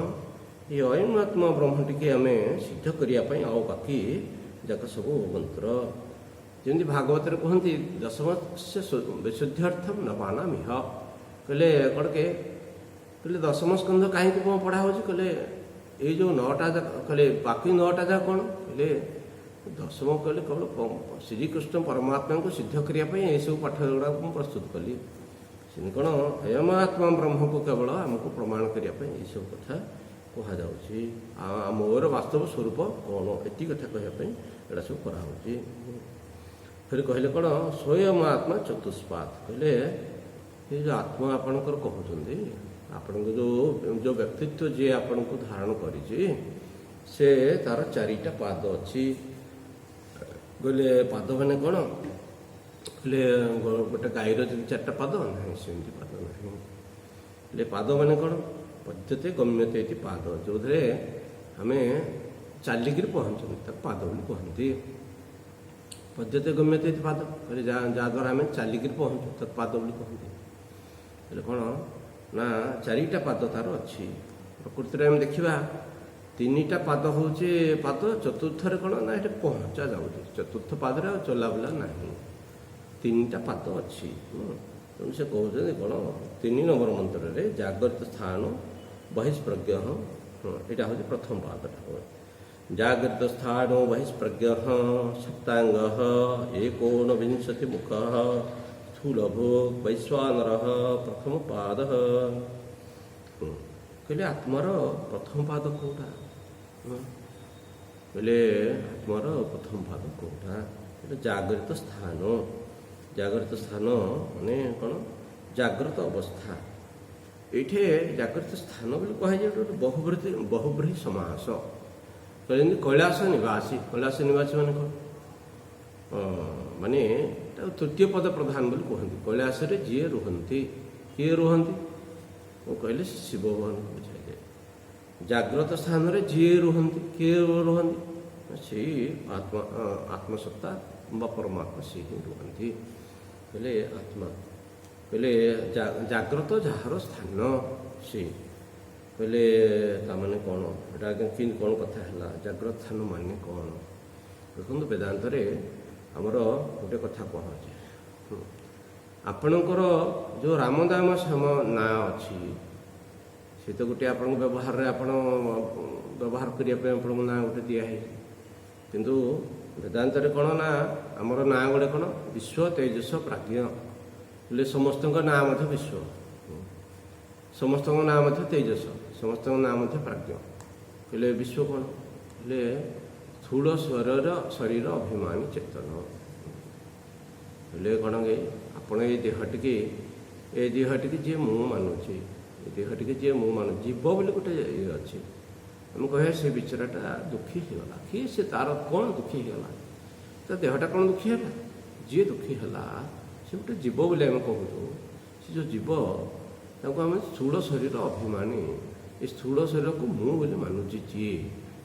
ଏ ଅୟମାତ୍ମା ବ୍ରହ୍ମଟିକି ଆମେ ସିଦ୍ଧ କରିବା ପାଇଁ ଆଉ ବାକି ଯାକ ସବୁ ମନ୍ତ୍ର, ଯେମିତି ଭାଗବତରେ କୁହନ୍ତି ଦଶମସ୍ୟ ବିଶୁଦ୍ଧ୍ୟର୍ଥମ୍ ନବାନାମିହ। କହିଲେ କ'ଣ କହିଲେ ଦଶମ ସ୍କନ୍ଧ କାହିଁକି କ'ଣ ପଢ଼ା ହେଉଛି? କହିଲେ ଏଇ ଯେଉଁ 9ଟା ଯାକ, କହିଲେ ବାକି 9ଟା ଯାକ କ'ଣ? କହିଲେ ଦଶମ କହିଲେ କେବଳ ଶ୍ରୀକୃଷ୍ଣ ପରମାତ୍ମାଙ୍କୁ ସିଦ୍ଧ କରିବା ପାଇଁ ଏସବୁ ପାଠ ଗୁଡ଼ାକ ମୁଁ ପ୍ରସ୍ତୁତ କଲି। ସେମିତି କ'ଣ ଅୟମାତ୍ମା ବ୍ରହ୍ମକୁ କେବଳ ଆମକୁ ପ୍ରମାଣ କରିବା ପାଇଁ ଏସବୁ କଥା କୁହାଯାଉଛି। ଆଉ ମୋର ବାସ୍ତବ ସ୍ୱରୂପ କ'ଣ, ଏତିକି କଥା କହିବା ପାଇଁ ଏଗୁଡ଼ା ସବୁ କରାହେଉଛି। फिर कहले कौन स्वयं आत्मा चतुष्पाद कहले ये जो आत्मा आपणकर कहते आपण जो जो व्यक्तित्व जी आपण को धारण करी से तार चारिटा पाद अच्छी कहले पाद मैंने कौन कहले गोटे गाईर जी चार्टा पाद ना सेमती पाद ना पाद मैंने कौन पद्यते गम्यते इति पाद जो आम चलिक पहुँचुनी पाद बोली कहती पद्यते गम्यते इति पाद कहले जहाँद्वारा आम चलिक पहुँचु तत् पाद बोली कहती कहले कौन ना चारिटा पाद तार अच्छी प्रकृति में देखा तीनटा पाद हूँ पाद चतुर्थ कौन ना ये पहुँचा जाऊँगी चतुर्थ पादरे चलाबुला ना तीनटा पाद अच्छी तेणु से कहते कौन 3 नंबर मंत्र रे जागृत स्थान बहिष्प्रज्ञ यहाँ हूँ प्रथम पाद जागृत स्थान बहिष्प्रज्ञ सप्तांग एकोनविंशति मुख स्थूलभोग वैश्वानर प्रथम पाद कहले आत्मार प्रथम पाद कौटा कहले आत्मार प्रथम पाद कौटा जागृत स्थान माने कौन जागृत अवस्था ये जागृत स्थान बोले कहुए बहुब्रीहि समास कहते कैलास निवासी मैंने कौन माने तृतीय पद प्रधान बोली कहते कैलास जी रुहंती किए रुहंती वो कहले शिव भगवान बुझाइए जागृत स्थान रे जी रुहंती किए रुहंती से आत्मसत्ता व परमात्मा से ही रुहंती कहले आत्मा कहले जागृत जार स्थान से कहले ताने कौन कि कौन कथा है जागृत स्थान माने कौन देखो वेदांत आमर गोटे कथा कहुचे आपणकर जो रामदाम श्याम ना अच्छी से तो गोटे आप व्यवहार व्यवहार करने ना गोटे दिखाई किंतु वेदांत कौन ना आमर ना गोटे कौन विश्व तेजस प्राज्ञ बोले समस्त ना विश्व समस्त ना तेजस समस्त ना प्राज्ञ कहले विश्व कौन बोले स्थूल शरीर अभिमानी चेतन बोले कौन गई आपण ये देहटी जी मु मानुची देहटी जी मु मानु जीव बोले गोटे ये अच्छे आम कह से बिचराटा दुखी होगा किए से तार कौन दुखी होगा तो देहटा कौन दुखी है जी दुखी है से गोटे जीव बोले आम कहूँ से जो जीव आम स्थूल शरीर अभिमानी ये स्थूल शरीर को मु बोले मानुची जी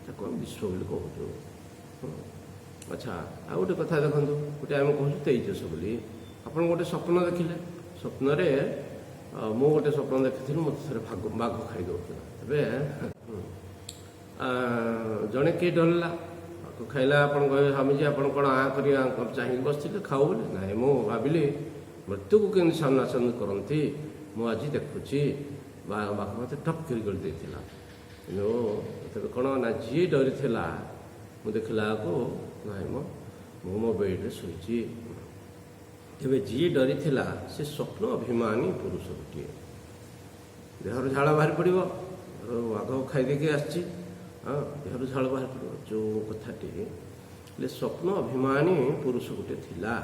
आम विश्व बोले कहूँ अच्छा आ गोटे कथा देखो गोटे आम कहूँ तेजस बोली आप गोटे स्वप्न देखिले स्वप्न मु गोटे स्वप्न देखी मत थे बाघ खाई दौला जड़े किए डरला खाइला आप स्वामी जी आप कौन आ कर चाहिए बसते खाऊ बोले ना मु भाविली मृत्यु को केमती सामना सामना करती मुझे देखुची बाघ मत टप कर कौन ना जी डरी मु देखला को ना मो बेड्रे शोची तेरे जी डरी से स्वप्न अभिमानी पुरुष गोटे देहर झाड़ बाहर पड़ बाघ खाईदे आसी हाँ देहर झाड़ बाहर पड़ जो कथाटी स्वप्न अभिमानी पुरुष गोटे थिला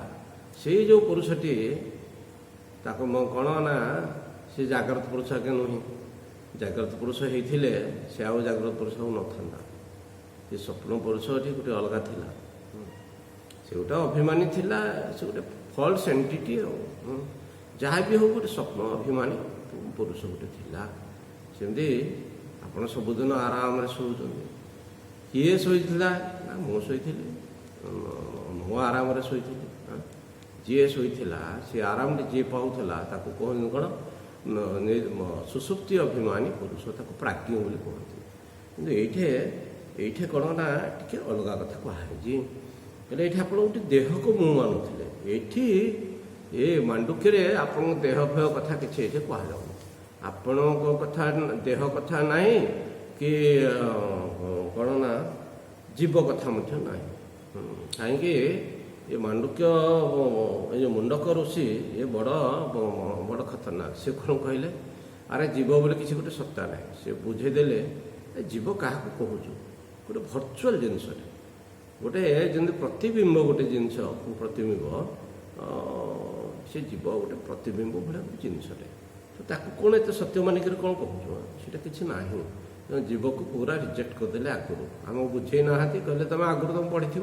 से जो पुरुषटी कौन ना से जाग्रत पुरुष आगे नुहे जाग्रत पुरुष होते से आउ जाग्रत पुरुष हो ना ये स्वप्न पुरुष गोटे अलग थिला से गोटे अभिमानी थिला से गोटे फल्स एंटिटी जहाँ भी हो गोटे स्वप्न अभिमानी पुरुष गोटे थिला सेमती आप सबुदिन आराम शोचते किए शोला ना मु शोली मु आराम शोली जी शोला सी आराम जी पाला कहते कौन सुसुप्ति अभिमानी पुरुष प्राज्ञ बोली कहते कि ये कौन ना टे अलग कथा कहुई ये आप गोटे देह को मु मानुले ये मांडुक्य आप देह भय कथा कि कहु आपण कथा देह कथा ना कि कौन ना जीव कथा ना कहीं ये मांडुक्य ये मुंडक ऋषि ये बड़ बड़ खतरनाक से कौन कहले अरे जीव बोले किसी गोटे सत्ता ना से बुझेदेले जीव क्या कहूँ गोटे भर्चुआल जिनस गोटे जमी प्रतिबिंब गोटे जिनस प्रतिबिंब से जीव गोटे प्रतिबिंब भाया जिनसटे तो ताकू कौन एत सत्य मानिक कौन कहूँ किसी ना जीव को पूरा रिजेक्ट करदे आगुरी आमको बुझे ना कहले तुम आगुरी तुम पढ़ी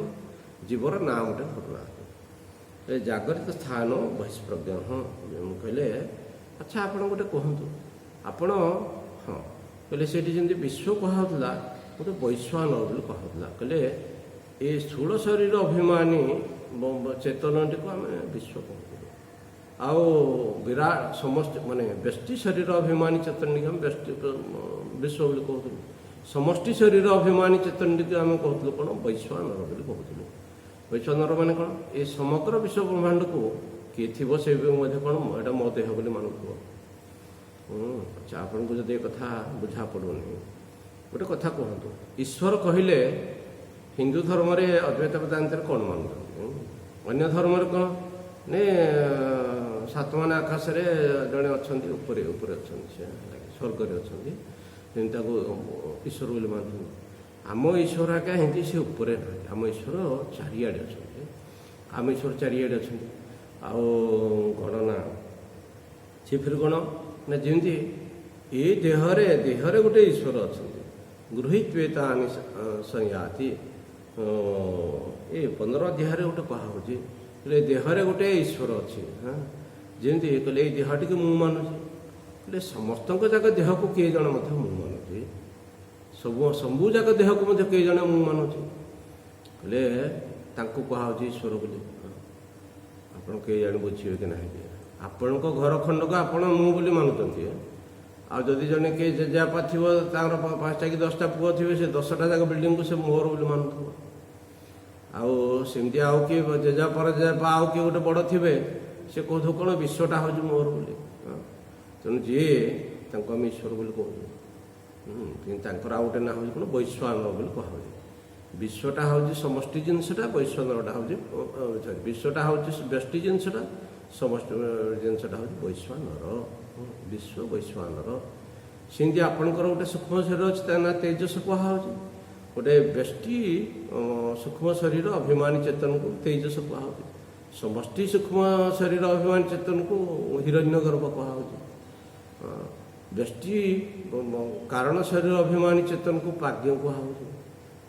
जीवर ना गोटे धरुना जागरित स्थान बहिष्प्रज्ञ हाँ कहले अच्छा आपण गोटे कहतु आपण हाँ कहले से जमी विश्व कहला गोटे वैश्वानर बोली कहला कहले ये स्थूल शरीर अभिमानी चेतनटी को आम विश्व कहूँ आओ विराट समस्त माने व्यष्टि शरीर अभिमानी चेतन आम व्यष्टि विश्व बोली कहूँ समष्टि शरीर अभिमानी चेतन टी आम कहूँ कौन वैश्वानर बोली कहूँ वैश्वानर माने कौन ये समग्र विश्व ब्रह्मांड को किए थी से कौन यहाँ मो देह बोली मानुव अच्छा आपन को जब कथा बुझा पड़ूनी गोटे कथा कहतु ईश्वर कहले हिंदू धर्म रे अद्वैत वेदांत कौन मानुंट अन्य धर्म कौन ने सात मान आकाश रे जड़े अच्छा ऊपर अच्छा स्वर्ग अच्छा ईश्वर बोली मानु आम ईश्वर आज्ञा हिंदी से ऊपर ना आम ईश्वर चारिआडे अच्छा आम ईश्वर चारिआडे अच्छा आओ कौन ना सी फिर कौन ना जमी ये देहरे गोटे ईश्वर अच्छा गृहीत्वेता संयाति ये 15 अध्याय गोटे कहे देहरे गोटे ईश्वर अच्छी हाँ जमी कहले ये देहटी को मुझे मानुची कहले समस्त जाक देह को किए जन मु मानुची सबू जाक देह को किए जन मु मानुची कहले कहुच्छी ईश्वर बोली आपड़ कई जन बुझे कि ना आपण घर खंड को आपण मु बोली मानुंट आदि जड़े किए जेजेपा थी 5टा कि 10टा पुओ थे से 10टा जाक बिल्डिंग को से मोहर बोली मानुव आमती आउ किए जेजेपर जेजेपा आउ किए गोटे बड़ थे से कहू कौन विश्वटा हूँ मोहर बोली तेणु जी आम ईश्वर बोली कहूँ आउ गोटे ना हूँ कौन वैश्वानर बोली कह विश्वटा हूँ समष्टि जिनसटा वैश्वानरटा हूँ सरी विश्वटा हूँ व्यष्टि जिनसटा समष्टि जिनसटा हूँ वैश्वानर विश्व वैश्वानर सेमती आपणकर गोटे सूक्ष्म शरीर अच्छे ना तेजस कहुच्छे गोटे व्यष्टि सूक्ष्म शरीर अभिमानी चेतन को तेजस कहुच्छे समष्टि सूक्ष्म शरीर अभिमानी चेतन को हिरण्य गर्भ कहुच्छे व्यष्टि कारण शरीर अभिमानी चेतन को प्राज्ञ कहुच्छे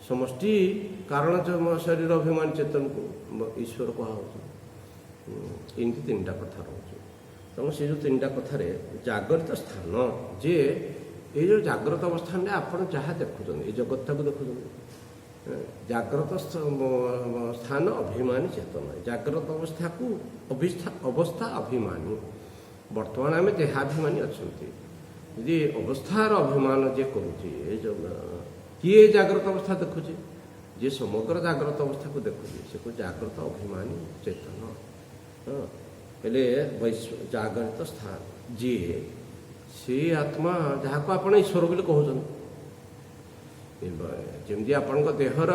समष्टि कारण शरीर अभिमानी चेतन को ईश्वर कहुच्छे एमती 3टा कथा रोचे तेणु से जो 3टा कथार जागृत स्थान जे ये जो जागृत अवस्था आप जहाँ देखुं ये जगत्ता को देखुं जागृत स्थान अभिमानी चेतन जागृत अवस्था को अवस्था अभिमानी बर्तमान आम देहाभिमानी अच्छा यदि अवस्थार अभिमान जे करुचे जो किए जागृत अवस्था देखुचे जे समग्र जागृत अवस्था को देखुचे से को जागृत अभिमानी चेतन हाँ हेले जागृत स्थान जी सी आत्मा जहाँ को आप ईश्वर बोली कहते जमी आपण देहर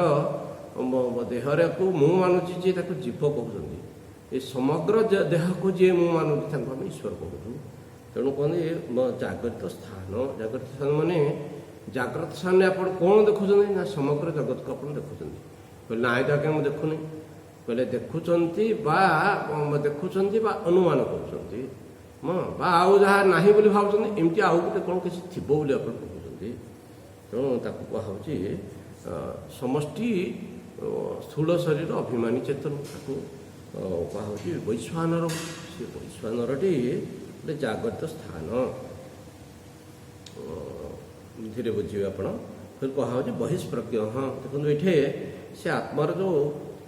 देहरे को मु मानुची जी जीव कहते ये समग्र देह को जी मु मानुची आम ईश्वर कहूँ तेणु कहते जागृत स्थान माने जागृत स्थान आप कौन देखुं ना समग्र जगत को आप देखुं ना ये आगे मुझे देखुनी कहले देखुं अनुमान कर आउ जहाँ ना बोली भावुं एमती आउ गोटे कौन किसी थी बोली आप कहते तेणु कहुच्छी समष्टि स्थूल शरीर अभिमानी चेतन कहुच्छी वैश्वानर से वैश्वानरटी गोटे जागृत स्थान धीरे बुझे आप फिर कहुच्छे बहिष्प्रज्ञ हाँ देखो ये से आत्मार जो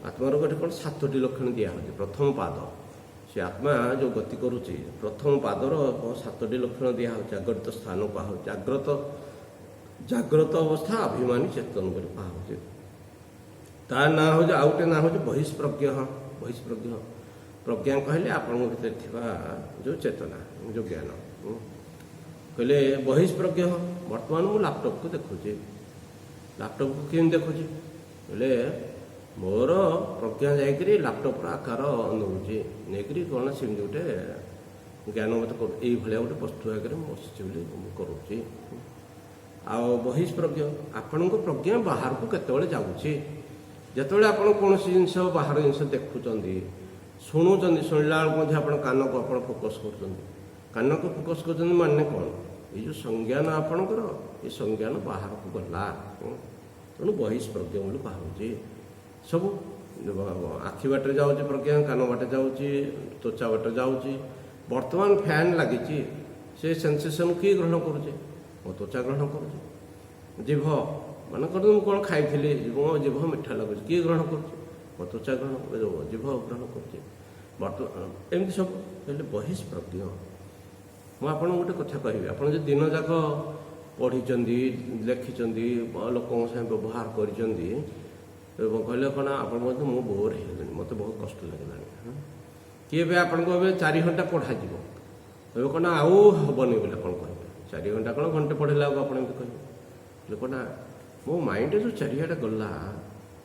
आत्मार गोटे कौन 7टी लक्षण दिखाई प्रथम पाद से आत्मा जो गति करुच्ची प्रथम पादर 7टी लक्षण दिखाई जागृत स्थान कह जागृत अवस्था अभिमानी चेतन बोली कहुच्छे तार ना हूँ आउ गोटे ना हूँ बहिष्प्रज्ञ बहिष्प्रज्ञ प्रज्ञा कहले आपण भीतर थिबा जो चेतना जो ज्ञान कहले बहिष्प्रज्ञ बर्तमान मु लैपटॉप को देखुची लैपटॉप को केम देखुची कहले मोर प्रज्ञा जाकरी लैपटॉप आकार नौची नहीं कौन सेम गोटे ज्ञान मत यही गोटे वस्तु आगे बसी करुच्ची आ बहिष्प्रज्ञ आपण प्रज्ञा बाहर को केतबेले जाऊँगी ଯେତେବେଳେ ଆପଣ କୌଣସି ଜିନିଷ ବାହାର ଜିନିଷ ଦେଖୁଛନ୍ତି ଶୁଣୁଛନ୍ତି ଶୁଣିଲା ବେଳକୁ ମଧ୍ୟ ଆପଣ କାନକୁ ଆପଣ ଫୋକସ୍ କରୁଛନ୍ତି। କାନକୁ ଫୋକସ୍ କରୁଛନ୍ତି ମାନେ କ'ଣ? ଏଇ ଯେଉଁ ସଂଜ୍ଞାନ ଆପଣଙ୍କର ଏ ସଂଜ୍ଞାନ ବାହାରକୁ ଗଲା। ତେଣୁ ବହିଃପ୍ରଜ୍ଞ ବୋଲି କୁହାହେଉଛି। ସବୁ ଆଖି ବାଟରେ ଯାଉଛି ପ୍ରଜ୍ଞା, କାନ ବାଟେ ଯାଉଛି, ତ୍ୱଚା ବାଟରେ ଯାଉଛି। ବର୍ତ୍ତମାନ ଫ୍ୟାନ୍ ଲାଗିଛି, ସେ ସେନ୍ସେସନ୍ କିଏ ଗ୍ରହଣ କରୁଛେ? ମୋ ତ୍ୱଚା ଗ୍ରହଣ କରୁଛି। ଜିଭ ମାନେ କରନ୍ତୁ ମୁଁ କ'ଣ ଖାଇଥିଲି, ମୋ ଜିଭ ମିଠା ଲାଗୁଛି, କିଏ ଗ୍ରହଣ କରୁଛି? ମୋ ତ୍ୱଚା ଗ୍ରହଣ ଜିଭ ଗ୍ରହଣ କରୁଛି। ବର୍ତ୍ତମାନ ଏମିତି ସବୁ ହେଲେ ବହିଃପ୍ରଜ୍ଞ। ମୁଁ ଆପଣଙ୍କୁ ଗୋଟେ କଥା କହିବି, ଆପଣ ଯଦି ଦିନ ଯାକ ପଢ଼ିଛନ୍ତି, ଲେଖିଛନ୍ତି, ଲୋକଙ୍କ ସାଙ୍ଗେ ବ୍ୟବହାର କରିଛନ୍ତି, ଏବଂ କହିଲେ କ'ଣ ଆପଣ ମଧ୍ୟ ମୁଁ ବୋର୍ ହେଇଗଲିଣି, ମୋତେ ବହୁତ କଷ୍ଟ ଲାଗିଲାଣି। କିଏ ଏବେ ଆପଣଙ୍କୁ ଏବେ 4 ଘଣ୍ଟା ପଢ଼ାଯିବ, ଏବେ କ'ଣ ଆଉ ହେବନି ବୋଲି ଆପଣ କହିବେ। 4 ଘଣ୍ଟା କ'ଣ ଘଣ୍ଟେ ପଢ଼ିଲା ବେଳକୁ ଆପଣ ଏମିତି କହିବେ ଲୋକଟା ମୋ ମାଇଣ୍ଡରେ ଯେଉଁ ଚାରିଆଡ଼େ ଗଲା,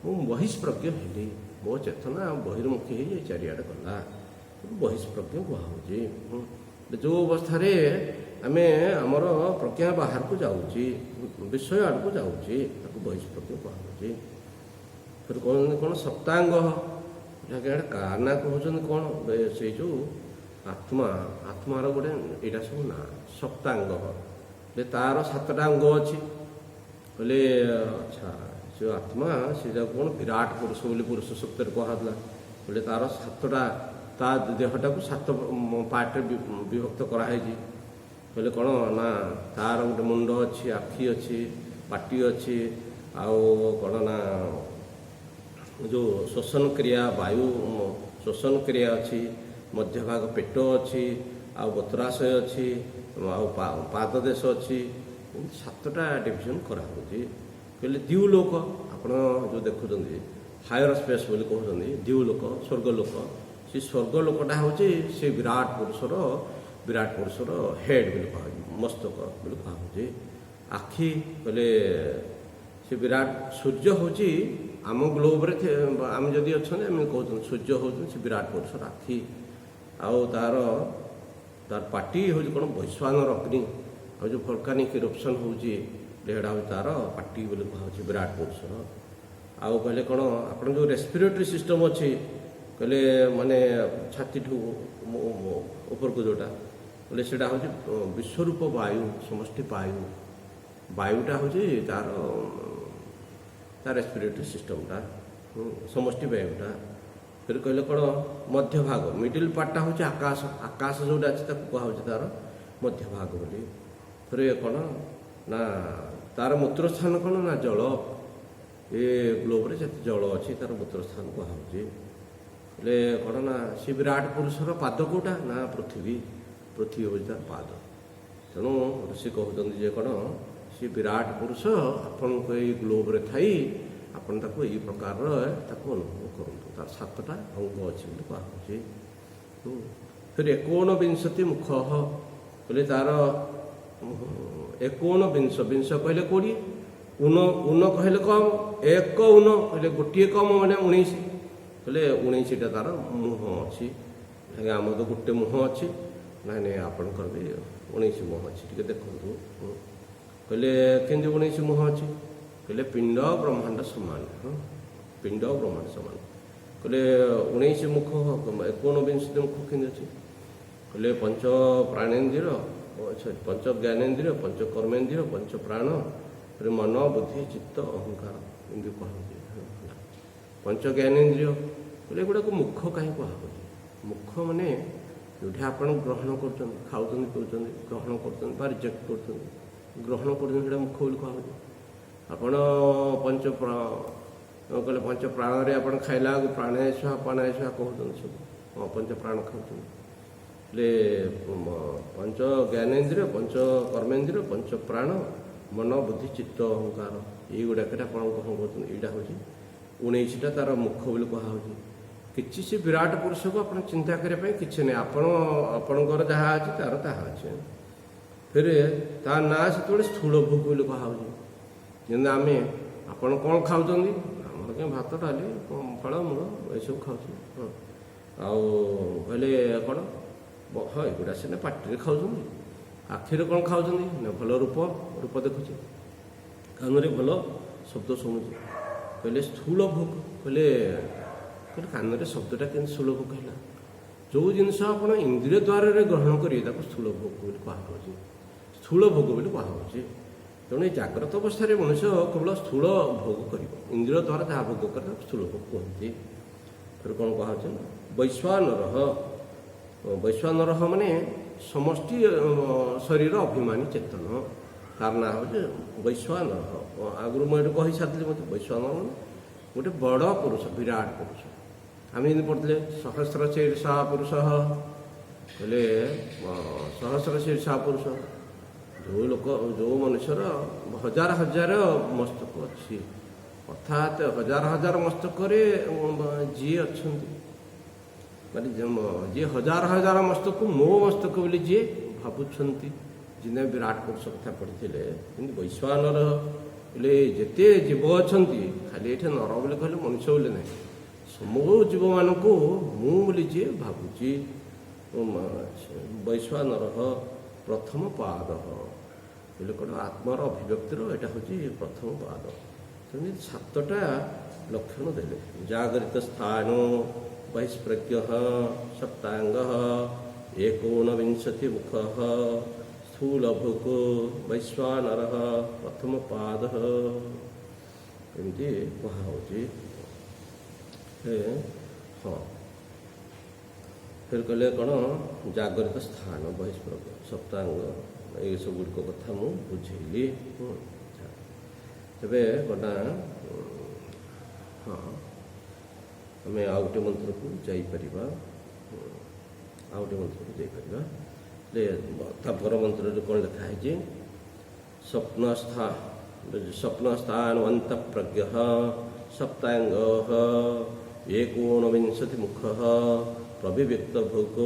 ମୁଁ ବହିଃପ୍ରଜ୍ଞ ହେଲି, ମୋ ଚେତନା ବହିର୍ମୁଖୀ ହେଇ ଚାରିଆଡ଼େ ଗଲା, ବହିଃପ୍ରଜ୍ଞ କୁହାହେଉଛି। ଯେଉଁ ଅବସ୍ଥାରେ ଆମେ ଆମର ପ୍ରଜ୍ଞା ବାହାରକୁ ଯାଉଛି, ବିଷୟ ଆଡ଼କୁ ଯାଉଛି, ତାକୁ ବହିଃପ୍ରଜ୍ଞ କୁହାହେଉଛି। ଫେର କହୁଛନ୍ତି କ'ଣ ସପ୍ତାଙ୍ଗ, କାହା ନାଁ କହୁଛନ୍ତି କ'ଣ? ସେଇ ଯେଉଁ ଆତ୍ମାର ଗୋଟେ ଏଇଟା ସବୁ ନାଁ ସପ୍ତାଙ୍ଗ। ତାର 7ଟା ଅଙ୍ଗ ଅଛି। କହିଲେ ଆଚ୍ଛା ସେ ଆତ୍ମା ସେଇଟା କ'ଣ ବିରାଟ ପୁରୁଷ ବୋଲି ପୁରୁଷ ସୂକ୍ତରେ କୁହାହେଲା। କହିଲେ ତାର 7ଟା, ତା ଦେହଟାକୁ 7 ପାର୍ଟରେ ବିଭକ୍ତ କରାହେଇଛି। କହିଲେ କ'ଣ ନା ତାର ଗୋଟେ ମୁଣ୍ଡ ଅଛି, ଆଖି ଅଛି, ପାଟି ଅଛି, ଆଉ କ'ଣ ନା ଯେଉଁ ଶ୍ୱସନ କ୍ରିୟା, ବାୟୁ ଶ୍ୱସନ କ୍ରିୟା ଅଛି, ମଧ୍ୟଭାଗ ପେଟ ଅଛି, ଆଉ ବତ୍ରାଶୟ ଅଛି, ଆଉ ପାଦ ଦେଶ ଅଛି। 7ଟା ଡିଭିଜନ୍ କରାହେଉଛି। କହିଲେ ଦ୍ୟୁଲୋକ, ଆପଣ ଯେଉଁ ଦେଖୁଛନ୍ତି ହାୟର ସ୍ପେସ୍ ବୋଲି କହୁଛନ୍ତି, ଦ୍ୟୁଲୋକ ସ୍ୱର୍ଗଲୋକ। ସେ ସ୍ୱର୍ଗଲୋକଟା ହେଉଛି ସେ ବିରାଟ ପୁରୁଷର ହେଡ୍ ବୋଲି କୁହାଯାଉଛି, ମସ୍ତକ ବୋଲି କୁହାଯାଉଛି। ଆଖି କହିଲେ ସେ ବିରାଟ ସୂର୍ଯ୍ୟ ହେଉଛି ଆମ ଗ୍ଲୋବରେ, ଆମେ ଯଦି ଅଛନ୍ତି ଆମେ କହୁଛନ୍ତି ସୂର୍ଯ୍ୟ ହେଉଛନ୍ତି ସେ ବିରାଟ ପୁରୁଷର ଆଖି। ଆଉ ତାର ପାଟି ହେଉଛି କ'ଣ ବୈଶ୍ୱାନର ଅଗ୍ନି। ଆଉ ଯେଉଁ ଭଲ୍କାନିକ୍ ଇରପ୍ସନ୍ ହେଉଛି ସେଇଟା ହେଉଛି ତାର ପାଟି ବୋଲି କୁହାଯାଉଛି ବିରାଟ ପୁରୁଷର। ଆଉ କହିଲେ କ'ଣ ଆପଣ ଯେଉଁ ରେସ୍ପିରେଟରୀ ସିଷ୍ଟମ୍ ଅଛି, କହିଲେ ମାନେ ଛାତିଠୁ ଉପରକୁ ଯେଉଁଟା, କହିଲେ ସେଇଟା ହେଉଛି ବିଶ୍ୱରୂପ ବାୟୁ, ସମଷ୍ଟି ବାୟୁଟା ହେଉଛି ତାର ରେସ୍ପିରେଟରୀ ସିଷ୍ଟମ୍ଟା, ସମଷ୍ଟି ବାୟୁଟା। ଫେର କହିଲେ କ'ଣ ମଧ୍ୟଭାଗ, ମିଡିଲ୍ ପାର୍ଟଟା ହେଉଛି ଆକାଶ ଯେଉଁଟା ଅଛି ତାକୁ କୁହାହେଉଛି ତାର ମଧ୍ୟଭାଗ ବୋଲି। ଫେର କ'ଣ ନା ତାର ମୂତ୍ରସ୍ଥାନ କ'ଣ ନା ଜଳ। ଏ ଗ୍ଲୋବରେ ଯେତେ ଜଳ ଅଛି ତାର ମୂତ୍ରସ୍ଥାନ କୁହାହେଉଛି। ହେଲେ କ'ଣ ନା ସେ ବିରାଟ ପୁରୁଷର ପାଦ କେଉଁଟା ନା ପୃଥିବୀ ହେଉଛି ତାର ପାଦ। ତେଣୁ ଋଷି କହୁଛନ୍ତି ଯେ କ'ଣ ସେ ବିରାଟ ପୁରୁଷ ଆପଣଙ୍କ ଏଇ ଗ୍ଲୋବରେ ଥାଇ ଆପଣ ତାକୁ ଏଇ ପ୍ରକାରର ତାକୁ ଅନୁଭବ କରନ୍ତୁ। ତାର 7ଟା ଅଙ୍ଗ ଅଛି ବୋଲି କୁହାହେଉଛି। ଫେର 51 ମୁଖ, କହିଲେ ତାର 51 ବିଂଶ କହିଲେ 20, ଉନ କହିଲେ କମ୍, 1 ଉନ କହିଲେ ଗୋଟିଏ କମ୍ ମାନେ 19। କହିଲେ 19ଟା ତାର ମୁହଁ ଅଛି। ଆମର ତ ଗୋଟେ ମୁହଁ ଅଛି, ନାଇଁ ଆପଣଙ୍କର ବି 19 ମୁହଁ ଅଛି, ଟିକେ ଦେଖନ୍ତୁ। କହିଲେ କେମିତି 19 ମୁହଁ ଅଛି? କହିଲେ ପିଣ୍ଡ ବ୍ରହ୍ମାଣ୍ଡ ସମାନ। ପିଣ୍ଡ ବ୍ରହ୍ମାଣ୍ଡ ସମାନ। କହିଲେ 19 ମୁଖ, 51 ମୁଖ କେମିତି ଅଛି? କହିଲେ ପଞ୍ଚ ଜ୍ଞାନେନ୍ଦ୍ରିୟ, ପଞ୍ଚ କର୍ମେନ୍ଦ୍ରିୟ, ପଞ୍ଚ ପ୍ରାଣ, ମନ ବୁଦ୍ଧି ଚିତ୍ତ ଅହଙ୍କାର, ଏମିତି କୁହାହେଉଛି। ପଞ୍ଚ ଜ୍ଞାନେନ୍ଦ୍ରିୟ କହିଲେ ଏଗୁଡ଼ାକୁ ମୁଖ କାହିଁ କୁହାହେଉଛି? ମୁଖ ମାନେ ଯେଉଁଠି ଆପଣ ଗ୍ରହଣ କରୁଛନ୍ତି, ଖାଉଛନ୍ତି, ପିଉଛନ୍ତି, ଗ୍ରହଣ କରୁଛନ୍ତି ବା ରିଜେକ୍ଟ କରୁଛନ୍ତି, ଗ୍ରହଣ କରୁଛନ୍ତି, ସେଇଟା ମୁଖ ବୋଲି କୁହାହେଉଛି। ଆପଣ କହିଲେ ପଞ୍ଚ ପ୍ରାଣରେ ଆପଣ ଖାଇଲା ବେଳକୁ ପ୍ରାଣାୟ ସ୍ୱାହା କହୁଛନ୍ତି ସବୁ। ପଞ୍ଚ ପ୍ରାଣ ଖାଉଛନ୍ତି। ହେଲେ ପଞ୍ଚ ଜ୍ଞାନେନ୍ଦ୍ରିୟ, ପଞ୍ଚ କର୍ମେନ୍ଦ୍ରିୟ, ପଞ୍ଚ ପ୍ରାଣ, ମନ ବୁଦ୍ଧି ଚିତ୍ତ ଅହଙ୍କାର, ଏଇଗୁଡ଼ାକରେ ଆପଣ ଗ୍ରହଣ କରୁଛନ୍ତି। ଏଇଟା ହେଉଛି 19ଟା ତାର ମୁଖ ବୋଲି କୁହାହେଉଛି। କିଛି ସେ ବିରାଟ ପୁରୁଷକୁ ଆପଣ ଚିନ୍ତା କରିବା ପାଇଁ କିଛି ନାହିଁ, ଆପଣଙ୍କର ଯାହା ଅଛି ତାର ତାହା ଅଛି। ଫେରେ ତା ନାଁ ସେତେବେଳେ ସ୍ଥୂଳ ଭୋଗ ବୋଲି କୁହାହେଉଛି। ଯେମିତି ଆପଣ କ'ଣ ଖାଉଛନ୍ତି, ଆମର କେଉଁ ଭାତ ଡାଲି ଫଳମୂଳ ଏସବୁ ଖାଉଛୁ। ଆଉ କହିଲେ କ'ଣ ଏଗୁଡ଼ା ସିନା ପାଟିରେ ଖାଉଛନ୍ତି, ଆଖିରେ କ'ଣ ଖାଉଛନ୍ତି ନା ଭଲ ରୂପ ଦେଖୁଛି, କାନରେ ଭଲ ଶବ୍ଦ ଶୁଣୁଛି। କହିଲେ ସ୍ଥୂଳ ଭୋଗ, କହିଲେ କହିଲେ କାନରେ ଶବ୍ଦଟା କେମିତି ସ୍ଥୂଳ ଭୋଗ ହେଲା? ଯେଉଁ ଜିନିଷ ଆପଣ ଇନ୍ଦ୍ରିୟ ଦ୍ୱାରରେ ଗ୍ରହଣ କରିବେ ତାକୁ ସ୍ଥୂଳ ଭୋଗ ବୋଲି କୁହାହେଉଛି, ସ୍ଥୂଳ ଭୋଗ ବୋଲି କୁହାହେଉଛି। ତେଣୁ ଏ ଜାଗ୍ରତ ଅବସ୍ଥାରେ ମଣିଷ କେବଳ ସ୍ଥୂଳ ଭୋଗ କରିବ, ଇନ୍ଦ୍ରିୟ ଦ୍ୱାରା ଯାହା ଭୋଗ କରେ ତାକୁ ସ୍ଥୂଳ ଭୋଗ କୁହନ୍ତି। ଫେର କ'ଣ କୁହାହେଉଛି ନା ବୈଶ୍ୱାନରଃ, ବୈଶ୍ୱାନରଃ ମାନେ ସମଷ୍ଟି ଶରୀର ଅଭିମାନୀ ଚେତନ, ତାର ନାଁ ହେଉଛି ବୈଶ୍ୱାନରଃ। ଆଗରୁ ମୁଁ ଏଠି କହିସାରିଥିଲି ମୋତେ ବୈଶ୍ୱାନର ମାନେ ଗୋଟେ ବଡ଼ ପୁରୁଷ, ବିରାଟ ପୁରୁଷ। ଆମେ ଯେମିତି ପଢ଼ିଥିଲେ ସହସ୍ର ଶୀର୍ଷା ପୁରୁଷ, କହିଲେ ସହସ୍ର ଶୀର୍ଷା ପୁରୁଷ, ଯେଉଁ ମନୁଷ୍ୟର ହଜାର ହଜାର ମସ୍ତକ ଅଛି, ଅର୍ଥାତ୍ ହଜାର ହଜାର ମସ୍ତକରେ ଯିଏ ଅଛନ୍ତି, ମାନେ ଯିଏ ହଜାର ହଜାର ମସ୍ତକ ମୋ ମସ୍ତକ ବୋଲି ଯିଏ ଭାବୁଛନ୍ତି, ଯେନେ ବିରାଟ ପୁରୁଷ କଥା ପଢ଼ିଥିଲେ। କିନ୍ତୁ ବୈଶ୍ୱାନର ବୋଲେ ଯେତେ ଜୀବ ଅଛନ୍ତି, ଖାଲି ଏଠି ନର ବୋଲି କହିଲେ ମଣିଷ ବୋଲି ନାହିଁ, ସମୂହ ଜୀବମାନଙ୍କୁ ମୁଁ ବୋଲି ଯିଏ ଭାବୁଛି, ବୈଶ୍ୱାନର ପ୍ରଥମ ପାଦ ବୋଲେ କ'ଣ ଆତ୍ମାର ଅଭିବ୍ୟକ୍ତିର ଏଇଟା ହେଉଛି ପ୍ରଥମ ପାଦ। ସେମିତି 7ଟା ଲକ୍ଷଣ ଦେଲେ। ଜାଗରିତ ସ୍ଥାନ ବହିଷ୍ପ୍ରଜ୍ଞ ସପ୍ତାଙ୍ଗ ଏକୋନବିଂଶତି ମୁଖ ସ୍ଥୂଳ ଭୋଗ ବୈଶ୍ୱାନର ପ୍ରଥମ ପାଦ, ଏମିତି କୁହାହେଉଛି। ହଁ, ଫେର କହିଲେ କ'ଣ ଜାଗରିତ ସ୍ଥାନ ବହିଷ୍ପ୍ରଜ୍ଞ ସପ୍ତାଙ୍ଗ ଏସବୁଗୁଡ଼ିକ କଥା ମୁଁ ବୁଝେଇଲି। ତେବେ ଗଟା ହଁ, ଆମେ ଆଉ ଗୋଟେ ମନ୍ତ୍ରକୁ ଯାଇପାରିବା, ଆଉ ଗୋଟେ ମନ୍ତ୍ରକୁ ଯାଇପାରିବା। ତା ପର ମନ୍ତ୍ରରେ କ'ଣ ଲେଖା ହେଇଛି? ସ୍ୱପ୍ନସ୍ଥାନ ଅନ୍ତଃପ୍ରଜ୍ଞ ସପ୍ତାଙ୍ଗ ଏକୋନବିଂଶତି ମୁଖ ପ୍ରବିବ୍ୟକ୍ତ ଭୋଗ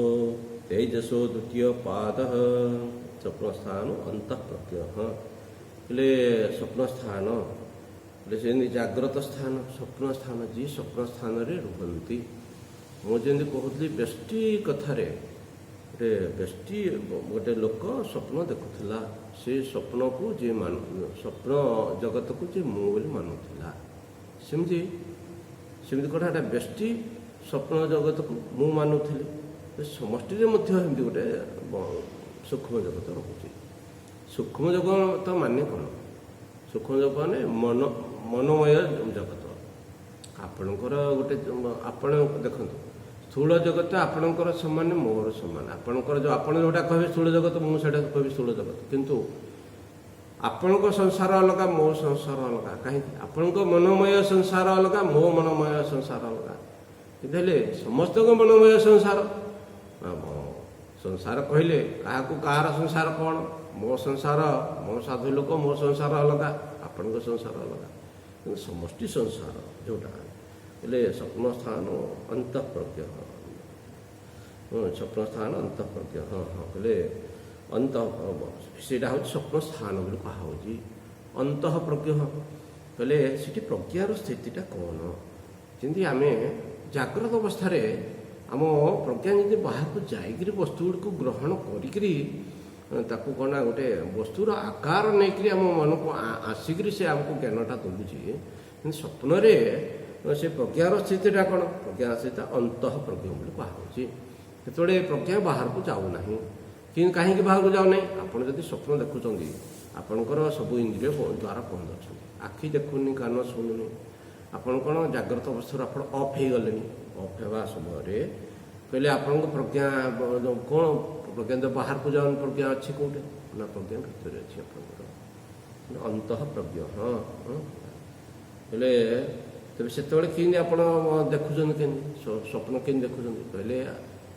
ତେଜସୋ ଦ୍ୱିତୀୟ ପାଦ। ସ୍ୱପ୍ନସ୍ଥାନ ଅନ୍ତଃପ୍ରଜ୍ଞ ହେଲେ ସ୍ୱପ୍ନସ୍ଥାନ ହେଲେ ସେମିତି ଜାଗ୍ରତ ସ୍ଥାନ, ସ୍ୱପ୍ନ ସ୍ଥାନ, ଯିଏ ସ୍ୱପ୍ନ ସ୍ଥାନରେ ରୁହନ୍ତି। ମୁଁ ଯେମିତି କହୁଥିଲି ବ୍ୟଷ୍ଟି କଥାରେ, ବ୍ୟଷ୍ଟି ଗୋଟେ ଲୋକ ସ୍ୱପ୍ନ ଦେଖୁଥିଲା, ସେ ସ୍ୱପ୍ନକୁ ଯିଏ ସ୍ୱପ୍ନ ଜଗତକୁ ଯିଏ ମୁଁ ବୋଲି ମାନୁଥିଲା, ସେମିତି କ'ଣ ଗୋଟେ ବ୍ୟଷ୍ଟି ସ୍ୱପ୍ନ ଜଗତକୁ ମୁଁ ମାନୁଥିଲି। ସମଷ୍ଟିରେ ମଧ୍ୟ ଏମିତି ଗୋଟେ ସୂକ୍ଷ୍ମ ଜଗତ ରହୁଛି। ସୂକ୍ଷ୍ମ ଜଗତ ମାନେ କ'ଣ? ସୂକ୍ଷ୍ମ ଜଗତ ମାନେ ମନୋମୟ ଜଗତ। ଆପଣଙ୍କର ଗୋଟେ ଆପଣ ଦେଖନ୍ତୁ, ସ୍ଥୂଳ ଜଗତ ଆପଣଙ୍କର ସମାନ, ମୋର ସମାନ। ଆପଣଙ୍କର ଆପଣ ଯେଉଁଟା କହିବେ ସ୍ଥୂଳ ଜଗତ, ମୁଁ ସେଇଟା କହିବି ସ୍ଥୂଳ ଜଗତ। କିନ୍ତୁ ଆପଣଙ୍କ ସଂସାର ଅଲଗା, ମୋ ସଂସାର ଅଲଗା। କାହିଁକି? ଆପଣଙ୍କ ମନୋମୟ ସଂସାର ଅଲଗା, ମୋ ମନୋମୟ ସଂସାର ଅଲଗା। କିନ୍ତୁ ହେଲେ ସମସ୍ତଙ୍କ ମନୋମୟ ସଂସାର। ସଂସାର କହିଲେ କାହାକୁ କାହାର ସଂସାର କ'ଣ? ମୋ ସଂସାର, ମୋ ସାଧୁ ଲୋକ, ମୋ ସଂସାର ଅଲଗା, ଆପଣଙ୍କ ସଂସାର ଅଲଗା। କିନ୍ତୁ ସମଷ୍ଟି ସଂସାର ଯେଉଁଟା ହେଲେ ସ୍ୱପ୍ନସ୍ଥାନ ଅନ୍ତଃପ୍ରଜ୍ଞ, ସ୍ୱପ୍ନସ୍ଥାନ ଅନ୍ତଃପ୍ରଜ୍ଞ। ହଁ ହଁ, କହିଲେ ସେଇଟା ହେଉଛି ସ୍ୱପ୍ନ ସ୍ଥାନ ବୋଲି କୁହାହେଉଛି। ଅନ୍ତଃପ୍ରଜ୍ଞ କହିଲେ ସେଠି ପ୍ରଜ୍ଞାର ସ୍ଥିତିଟା କ'ଣ? ଯେମିତି ଆମେ ଜାଗ୍ରତ ଅବସ୍ଥାରେ ଆମ ପ୍ରଜ୍ଞା ଯେମିତି ବାହାରକୁ ଯାଇକରି ବସ୍ତୁଗୁଡ଼ିକୁ ଗ୍ରହଣ କରିକିରି ତାକୁ କ'ଣ ଗୋଟେ ବସ୍ତୁର ଆକାର ନେଇକରି ଆମ ମନକୁ ଆସିକରି ସେ ଆମକୁ ଜ୍ଞାନଟା ଦେଉଛି। କିନ୍ତୁ ସ୍ୱପ୍ନରେ ସେ ପ୍ରଜ୍ଞାର ସ୍ଥିତିଟା କ'ଣ? ପ୍ରଜ୍ଞା ସ୍ଥିତିଟା ଅନ୍ତଃପ୍ରଜ୍ଞ ବୋଲି କୁହାହେଉଛି। ଯେତେବେଳେ ପ୍ରଜ୍ଞା ବାହାରକୁ ଯାଉନାହିଁ, କିନ୍ତୁ କାହିଁକି ବାହାରକୁ ଯାଉନାହିଁ? ଆପଣ ଯଦି ସ୍ୱପ୍ନ ଦେଖୁଛନ୍ତି, ଆପଣଙ୍କର ସବୁ ଇନ୍ଦ୍ରିୟ ଦ୍ୱାରା ବନ୍ଦ ଅଛନ୍ତି, ଆଖି ଦେଖୁନି, କାନ ଶୁଣୁନି, ଆପଣ କ'ଣ ଜାଗ୍ରତ ଅବସ୍ଥାରୁ ଆପଣ ଅଫ୍ ହେଇଗଲେଣି। ଅଫ୍ ହେବା ସମୟରେ କହିଲେ ଆପଣଙ୍କ ପ୍ରଜ୍ଞା କ'ଣ? ପ୍ରଜ୍ଞା ତ ବାହାରକୁ ଯାଉନି, ପ୍ରଜ୍ଞା ଅଛି କେଉଁଠି ନା? ପ୍ରଜ୍ଞା ଭିତରେ ଅଛି ଆପଣଙ୍କର ଅନ୍ତଃପ୍ରଜ୍ଞ। ହଁ ହଁ, ହେଲେ ତେବେ ସେତେବେଳେ କେମିତି ଆପଣ ଦେଖୁଛନ୍ତି? କେମିତି ସ୍ୱପ୍ନ କେମିତି ଦେଖୁଛନ୍ତି? କହିଲେ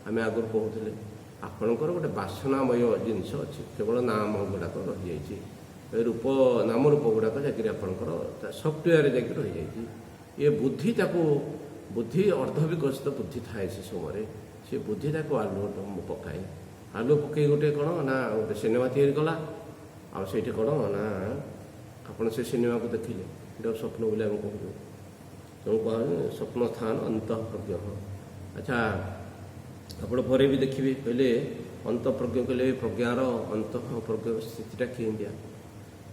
ଆମେ ଆଗରୁ କହୁଥିଲେ ଆପଣଙ୍କର ଗୋଟେ ବାସନାମୟ ଜିନିଷ ଅଛି, କେବଳ ନାମ ଗୁଡ଼ାକ ରହିଯାଇଛି, ରୂପ ନାମ ରୂପ ଗୁଡ଼ାକ ଯାଇକରି ଆପଣଙ୍କର ସଫ୍ଟୱେୟାରରେ ଯାଇକି ରହିଯାଇଛି। ଏ ବୁଦ୍ଧି ତାକୁ ବୁଦ୍ଧି ଅର୍ଦ୍ଧବିକଶିତ ବୁଦ୍ଧି ଥାଏ ସେ ସମୟରେ, ସେ ବୁଦ୍ଧି ତାକୁ ଆଲୁଅ ପକାଏ। ଆଲୁଅ ପକାଇ ଗୋଟେ କ'ଣ ନା ଗୋଟେ ସିନେମା ତିଆରି କଲା, ଆଉ ସେଇଠି କ'ଣ ନା ଆପଣ ସେ ସିନେମାକୁ ଦେଖିଲେ, ସେଇଟା ସ୍ୱପ୍ନ ବୋଲି ଆମେ କହୁଛୁ। ତେଣୁ କୁହାଯାଏ ସ୍ୱପ୍ନ ସ୍ଥାନ ଅନ୍ତଃପ୍ରଜ୍ଞ। ଆଚ୍ଛା, ଆପଣ ପରେ ବି ଦେଖିବେ, କହିଲେ ଅନ୍ତଃପ୍ରଜ୍ଞ କହିଲେ ପ୍ରଜ୍ଞାର ଅନ୍ତଃପ୍ରଜ୍ଞ ସ୍ଥିତିଟା କେମିତିଆ?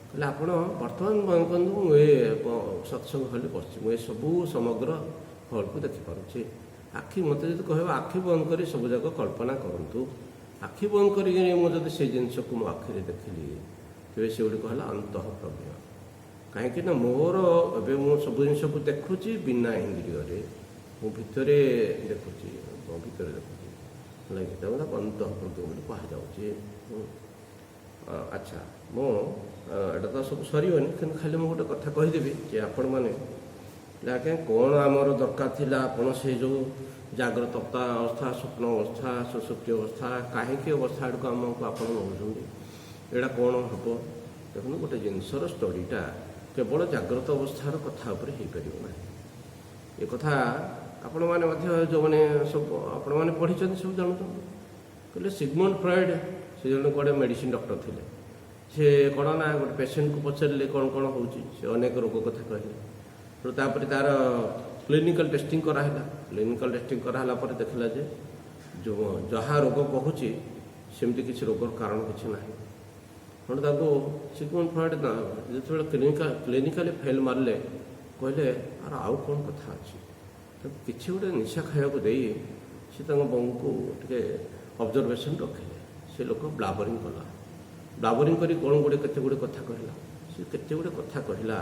କହିଲେ ଆପଣ ବର୍ତ୍ତମାନ ବନ୍ଦ କରନ୍ତୁ, ମୁଁ ଏ ସତ୍ସଙ୍ଗ ହଲ୍ରେ ବସିଛି, ମୁଁ ଏସବୁ ସମଗ୍ର ହଲ୍କୁ ଦେଖିପାରୁଛି। ଆଖି ମୋତେ ଯଦି କହିବ ଆଖି ବନ୍ଦ କରି ସବୁଯାକ କଳ୍ପନା କରନ୍ତୁ, ଆଖି ବନ୍ଦ କରିକି ମୁଁ ଯଦି ସେଇ ଜିନିଷକୁ ମୋ ଆଖିରେ ଦେଖିଲି, ତେବେ ସେଗୁଡ଼ିକ ହେଲା ଅନ୍ତଃପ୍ରଜ୍ଞ। କାହିଁକି ନା ମୋର ଏବେ ମୁଁ ସବୁ ଜିନିଷକୁ ଦେଖୁଛି ବିନା ଇନ୍ଦ୍ରିୟରେ, ମୁଁ ଭିତରେ ଦେଖୁଛି, ମୋ ଭିତରେ ଦେଖୁଛି, ହେଲା କି ତାକୁ ଅନ୍ତଃପ୍ରଜ୍ଞ ବୋଲି କୁହାଯାଉଛି। ଆଚ୍ଛା, ମୁଁ ଏଇଟା ତ ସବୁ ସରିବନି, କିନ୍ତୁ ଖାଲି ମୁଁ ଗୋଟେ କଥା କହିଦେବି ଯେ ଆପଣମାନେ ଆଜ୍ଞା କ'ଣ ଆମର ଦରକାର ଥିଲା, ଆପଣ ସେଇ ଯେଉଁ ଜାଗ୍ରତ ଅବସ୍ଥା, ସ୍ୱପ୍ନ ଅବସ୍ଥା, ସୁଷୁପ୍ତି ଅବସ୍ଥା, କାହିଁକି ଅବସ୍ଥା ଆଡ଼କୁ ଆମକୁ ଆପଣ ନେଉଛନ୍ତି, ଏଇଟା କ'ଣ ହେବ? ଦେଖନ୍ତୁ, ଗୋଟେ ଜିନିଷର ଷ୍ଟଡ଼ିଟା କେବଳ ଜାଗ୍ରତ ଅବସ୍ଥାର କଥା ଉପରେ ହେଇପାରିବ ନାହିଁ। ଏ କଥା ଆପଣମାନେ ମଧ୍ୟ ଯେଉଁମାନେ ସବୁ ଆପଣମାନେ ପଢ଼ିଛନ୍ତି ସବୁ ଜାଣୁଛନ୍ତି। କହିଲେ ସିଗମଣ୍ଡ ଫ୍ରଏଡ୍, ସେ ଜଣେ ଗୋଟେ ମେଡ଼ିସିନ ଡକ୍ଟର ଥିଲେ। ସେ କ'ଣ ନା ଗୋଟେ ପେସେଣ୍ଟକୁ ପଚାରିଲେ କ'ଣ କ'ଣ ହେଉଛି, ସେ ଅନେକ ରୋଗ କଥା କହିଲେ। ତାପରେ ତା'ର କ୍ଲିନିକାଲ୍ ଟେଷ୍ଟିଂ କରାହେଲା। କ୍ଲିନିକାଲ୍ ଟେଷ୍ଟିଂ କରାହେଲା ପରେ ଦେଖିଲା ଯେ ଯାହା ରୋଗ କହୁଛି ସେମିତି କିଛି ରୋଗର କାରଣ କିଛି ନାହିଁ। ତେଣୁ ତାକୁ ସିଗମଣ୍ଡ ଫ୍ରଏଡ୍ ଯେତେବେଳେ କ୍ଲିନିକାଲି ଫେଲ୍ ମାରିଲେ, କହିଲେ ଆର ଆଉ କ'ଣ କଥା ଅଛି, ତାକୁ କିଛି ଗୋଟେ ନିଶା ଖାଇବାକୁ ଦେଇ ସେ ତାଙ୍କ ବୋଉଙ୍କୁ ଟିକେ ଅବଜର୍ଭେସନ୍ ରଖିଲେ। ସେ ଲୋକ ବ୍ଲାବରିଂ କଲା, ବ୍ଲାବରିଂ କରି କ'ଣ କେତେ ଗୁଡ଼ିଏ କଥା କହିଲା। ସେ କେତେ ଗୁଡ଼ିଏ କଥା କହିଲା,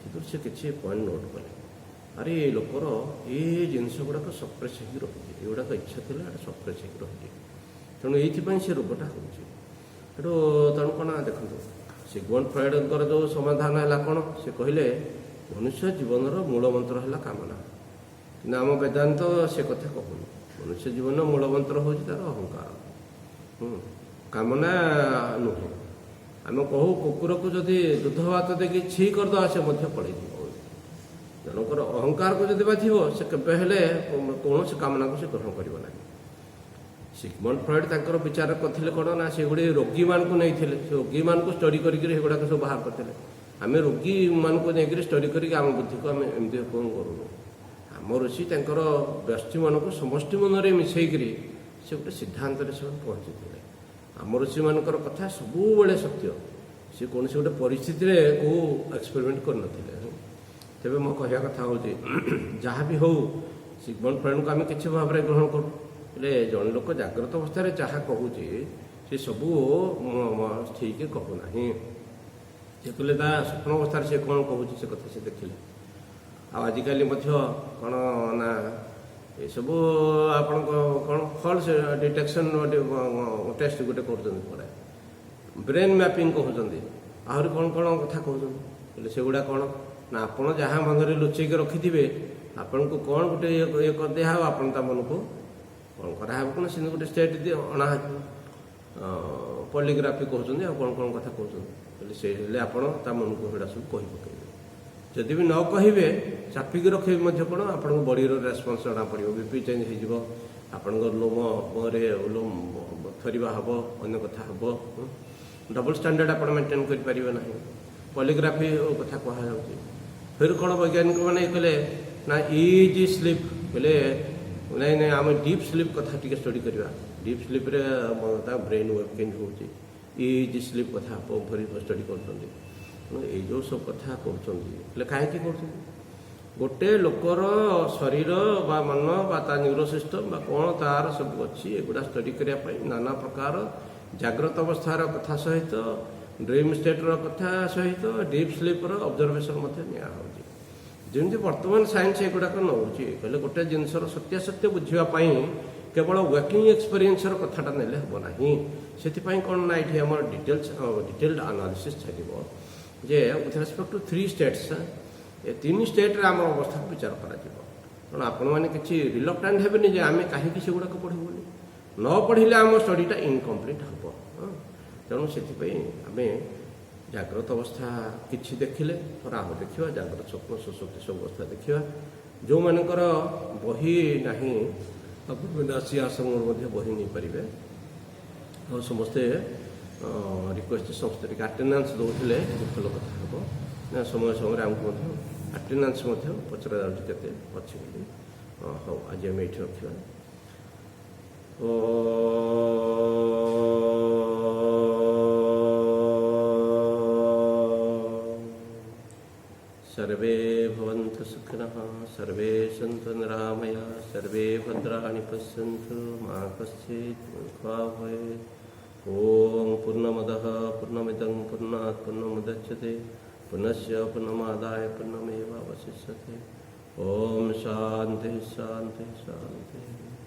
ସେଥିରୁ ସେ କିଛି ପଏଣ୍ଟ ନୋଟ୍ କଲେ। ଆରେ ଏ ଲୋକର ଏ ଜିନିଷ ଗୁଡ଼ାକ ସପ୍ରେସ୍ ହେଇକି ରହିଛି, ଏଗୁଡ଼ାକ ଇଚ୍ଛା ଥିଲା, ଏଇଟା ସପ୍ରେସ୍ ହେଇକି ରହିଛି, ତେଣୁ ଏଇଥିପାଇଁ ସେ ରୋଗଟା ହେଉଛି। ତେଣୁ କ'ଣ ଦେଖନ୍ତୁ, ସିଗମଣ୍ଡ ଫ୍ରଏଡ୍ଙ୍କର ଯେଉଁ ସମାଧାନ ହେଲା କ'ଣ, ସେ କହିଲେ ମନୁଷ୍ୟ ଜୀବନର ମୂଳ ମନ୍ତ୍ର ହେଲା କାମନା। କିନ୍ତୁ ଆମ ବେଦାନ୍ତ ସେ କଥା କହୁନି। ମନୁଷ୍ୟ ଜୀବନର ମୂଳ ମନ୍ତ୍ର ହେଉଛି ତା'ର ଅହଙ୍କାର, କାମନା ନୁହେଁ। ଆମେ କହୁ କୁକୁରକୁ ଯଦି ଦୁଧ ଭାତ ଦେଇକି ଛି କରିଦେବା ସେ ମଧ୍ୟ ପଳେଇଯିବ। ଜଣଙ୍କର ଅହଙ୍କାରକୁ ଯଦି ବାଧିବ, ସେ କେବେ ହେଲେ କୌଣସି କାମନାକୁ ସେ ଗ୍ରହଣ କରିବ ନାହିଁ। ସିଗମଣ୍ଡ ଫ୍ରଏଡ୍ ତାଙ୍କର ବିଚାର କରିଥିଲେ କ'ଣ ନା, ସେଗୁଡ଼ିଏ ରୋଗୀମାନଙ୍କୁ ନେଇଥିଲେ, ସେ ରୋଗୀମାନଙ୍କୁ ଷ୍ଟଡି କରିକି ସେଗୁଡ଼ାକ ସବୁ ବାହାର କରିଥିଲେ। ଆମେ ରୋଗୀମାନଙ୍କୁ ନେଇକରି ଷ୍ଟଡି କରିକି ଆମ ବୁଦ୍ଧିକୁ ଆମେ ଏମିତି କ'ଣ କରୁନୁ। ଆମ ଋଷି ତାଙ୍କର ବ୍ୟକ୍ତିମାନଙ୍କୁ ସମଷ୍ଟି ମନରେ ମିଶାଇକରି ସେ ଗୋଟେ ସିଦ୍ଧାନ୍ତରେ ସେମାନେ ପହଞ୍ଚିଥିଲେ। ଆମ ଋଷିମାନଙ୍କର କଥା ସବୁବେଳେ ସତ୍ୟ, ସେ କୌଣସି ଗୋଟେ ପରିସ୍ଥିତିରେ କେଉଁ ଏକ୍ସପେରିମେଣ୍ଟ କରିନଥିଲେ। ତେବେ ମୋ କହିବା କଥା ହେଉଛି, ଯାହା ବି ହେଉ ସିଗମଣ୍ଡ ଫ୍ରଏଡ୍ଙ୍କୁ ଆମେ କିଛି ଭାବରେ ଗ୍ରହଣ କରୁ। ହେଲେ ଜଣେ ଲୋକ ଜାଗ୍ରତ ଅବସ୍ଥାରେ ଯାହା କହୁଛି ସେ ସବୁ ଠିକ୍ କହୁନାହିଁ। ସେ କହିଲେ ତା ସ୍ୱପ୍ନ ଅବସ୍ଥାରେ ସେ କ'ଣ କହୁଛି ସେ କଥା ସେ ଦେଖିଲେ। ଆଉ ଆଜିକାଲି ମଧ୍ୟ କ'ଣ ନା ଏସବୁ ଆପଣଙ୍କ କ'ଣ ଫଲ୍ସ ଡିଟେକ୍ସନ୍ ଟେଷ୍ଟ ଗୋଟେ କରୁଛନ୍ତି, ପରେ ବ୍ରେନ୍ ମ୍ୟାପିଂ କହୁଛନ୍ତି, ଆହୁରି କ'ଣ କ'ଣ କଥା କହୁଛନ୍ତି। ହେଲେ ସେଗୁଡ଼ା କ'ଣ ନା, ଆପଣ ଯାହା ମନରେ ଲୁଚେଇକି ରଖିଥିବେ, ଆପଣଙ୍କୁ କ'ଣ ଗୋଟେ ଇଏ କରିଦିଆହେବ, ଆପଣ ତା ମନକୁ କ'ଣ କରାହେବ, କ'ଣ ସେମିତି ଗୋଟେ ଷ୍ଟେଟ୍ ଅଣାହେବ। ପଲିଗ୍ରାଫି କହୁଛନ୍ତି, ଆଉ କ'ଣ କ'ଣ କଥା କହୁଛନ୍ତି। ହେଲେ ସେ ହେଲେ ଆପଣ ତା ମନକୁ ସେଗୁଡ଼ା ସବୁ କହି ପକାଇବେ। ଯଦି ବି ନ କହିବେ, ଚାପିକି ରଖିବେ ମଧ୍ୟ କ'ଣ, ଆପଣଙ୍କ ବଡ଼ିର ରେସ୍ପନ୍ସ ଜଣାପଡ଼ିବ, ବିପି ଚେଞ୍ଜ ହେଇଯିବ, ଆପଣଙ୍କ ଲୋମରେ ଥରିବା ହେବ, ଅନ୍ୟ କଥା ହେବ। ଡବଲ୍ ଷ୍ଟାଣ୍ଡାର୍ଡ଼ ଆପଣ ମେଣ୍ଟେନ୍ କରିପାରିବେ ନାହିଁ। ପଲିଗ୍ରାଫି କଥା କୁହାଯାଉଛି। ଫେର କ'ଣ ବୈଜ୍ଞାନିକମାନେ କହିଲେ ନା ଇଜି ସ୍ଲିପ୍, କହିଲେ ନାଇଁ ନାଇଁ ଆମେ ଡିପ୍ ସ୍ଲିପ୍ କଥା ଟିକେ ଷ୍ଟଡି କରିବା। ଡିପ୍ ସ୍ଲିପ୍ରେ ତା ବ୍ରେନ୍ ୱେଭ୍ ଚେଞ୍ଜ ହେଉଛି, ଇଜି ସ୍ଲିପ୍ କଥା ଷ୍ଟଡି କରୁଛନ୍ତି। ଏଇ ଯେଉଁ ସବୁ କଥା କରୁଛନ୍ତି, ହେଲେ କାହିଁକି କରୁଛନ୍ତି? ଗୋଟେ ଲୋକର ଶରୀର ବା ମନ ବା ତା ନ୍ୟୁରୋ ସିଷ୍ଟମ୍ ବା କ'ଣ ତା'ର ସବୁ ଅଛି, ଏଗୁଡ଼ା ଷ୍ଟଡି କରିବା ପାଇଁ ନାନା ପ୍ରକାର ଜାଗ୍ରତ ଅବସ୍ଥାର କଥା ସହିତ, ଡ୍ରିମ୍ ଷ୍ଟେଟ୍ର କଥା ସହିତ, ଡିପ୍ ସ୍ଲିପ୍ର ଅବଜର୍ଭେସନ୍ ମଧ୍ୟ ନିଆହେଉଛି। ଯେମିତି ବର୍ତ୍ତମାନ ସାଇନ୍ସ ଏଗୁଡ଼ାକ ନେଉଛି। କହିଲେ ଗୋଟେ ଜିନିଷର ସତ୍ୟାସତ୍ୟ ବୁଝିବା ପାଇଁ କେବଳ ୱାର୍କିଂ ଏକ୍ସପେରିଏନ୍ସର କଥାଟା ନେଲେ ହେବ ନାହିଁ। ସେଥିପାଇଁ କ'ଣ ନା, ଏଠି ଆମର ଡିଟେଲ୍ଡ ଆନାଲିସିସ୍ ଚାଲିବ ଯେ ୱିଥ୍ ରେସ୍ପେକ୍ଟ ଟୁ 3 states, ଏ 3 ଷ୍ଟେଟ୍ରେ ଆମ ଅବସ୍ଥାକୁ ବିଚାର କରାଯିବ। ତେଣୁ ଆପଣମାନେ କିଛି ରିଲକ୍ଟାଣ୍ଟ ହେବେନି ଯେ ଆମେ କାହିଁକି ସେଗୁଡ଼ାକ ପଢ଼ିବୁ ବୋଲି। ନ ପଢ଼ିଲେ ଆମ ଷ୍ଟଡ଼ିଟା ଇନକମ୍ପ୍ଲିଟ୍ ହେବ। ତେଣୁ ସେଥିପାଇଁ ଆମେ ଜାଗ୍ରତ ଅବସ୍ଥା କିଛି ଦେଖିଲେ ରାହୁ ଦେଖିବା, ଜାଗ୍ରତ ସ୍ୱପ୍ନ ସୁଷୁପ୍ତି ସବୁ ଅବସ୍ଥା ଦେଖିବା। ଯେଉଁମାନଙ୍କର ବହି ନାହିଁ, ନାସି ଆଶ୍ରମରୁ ମଧ୍ୟ ବହି ନେଇପାରିବେ। ଆଉ ସମସ୍ତେ ରିକ୍ୱେଷ୍ଟ ସମସ୍ତେ ଟିକେ ଆଟେଣ୍ଡାନ୍ସ ଦେଉଥିଲେ ଭଲ କଥା ହେବ। ନା ସମୟ ସମୟରେ ଆମକୁ ମଧ୍ୟ ଆଟେଣ୍ଡାନ୍ସ ମଧ୍ୟ ପଚରା ଯାଉଛି କେତେ ଅଛି ବୋଲି। ହଉ, ଆଜି ଆମେ ଏଇଠି ରଖିବା। सर्वे भवन्तु सुखिनः, सर्वे सन्तु निरामया, सर्वे भद्राणि पश्यन्तु, मा कश्चित् दुःखभाग् भवेत्। ॐ पूर्णमदः पूर्णमिदं पूर्णात् पूर्णमुदच्यते पुनश्च पूर्णमादाय पूर्णमेवावशिष्यते। ॐ शान्तिः शान्तिः शान्तिः।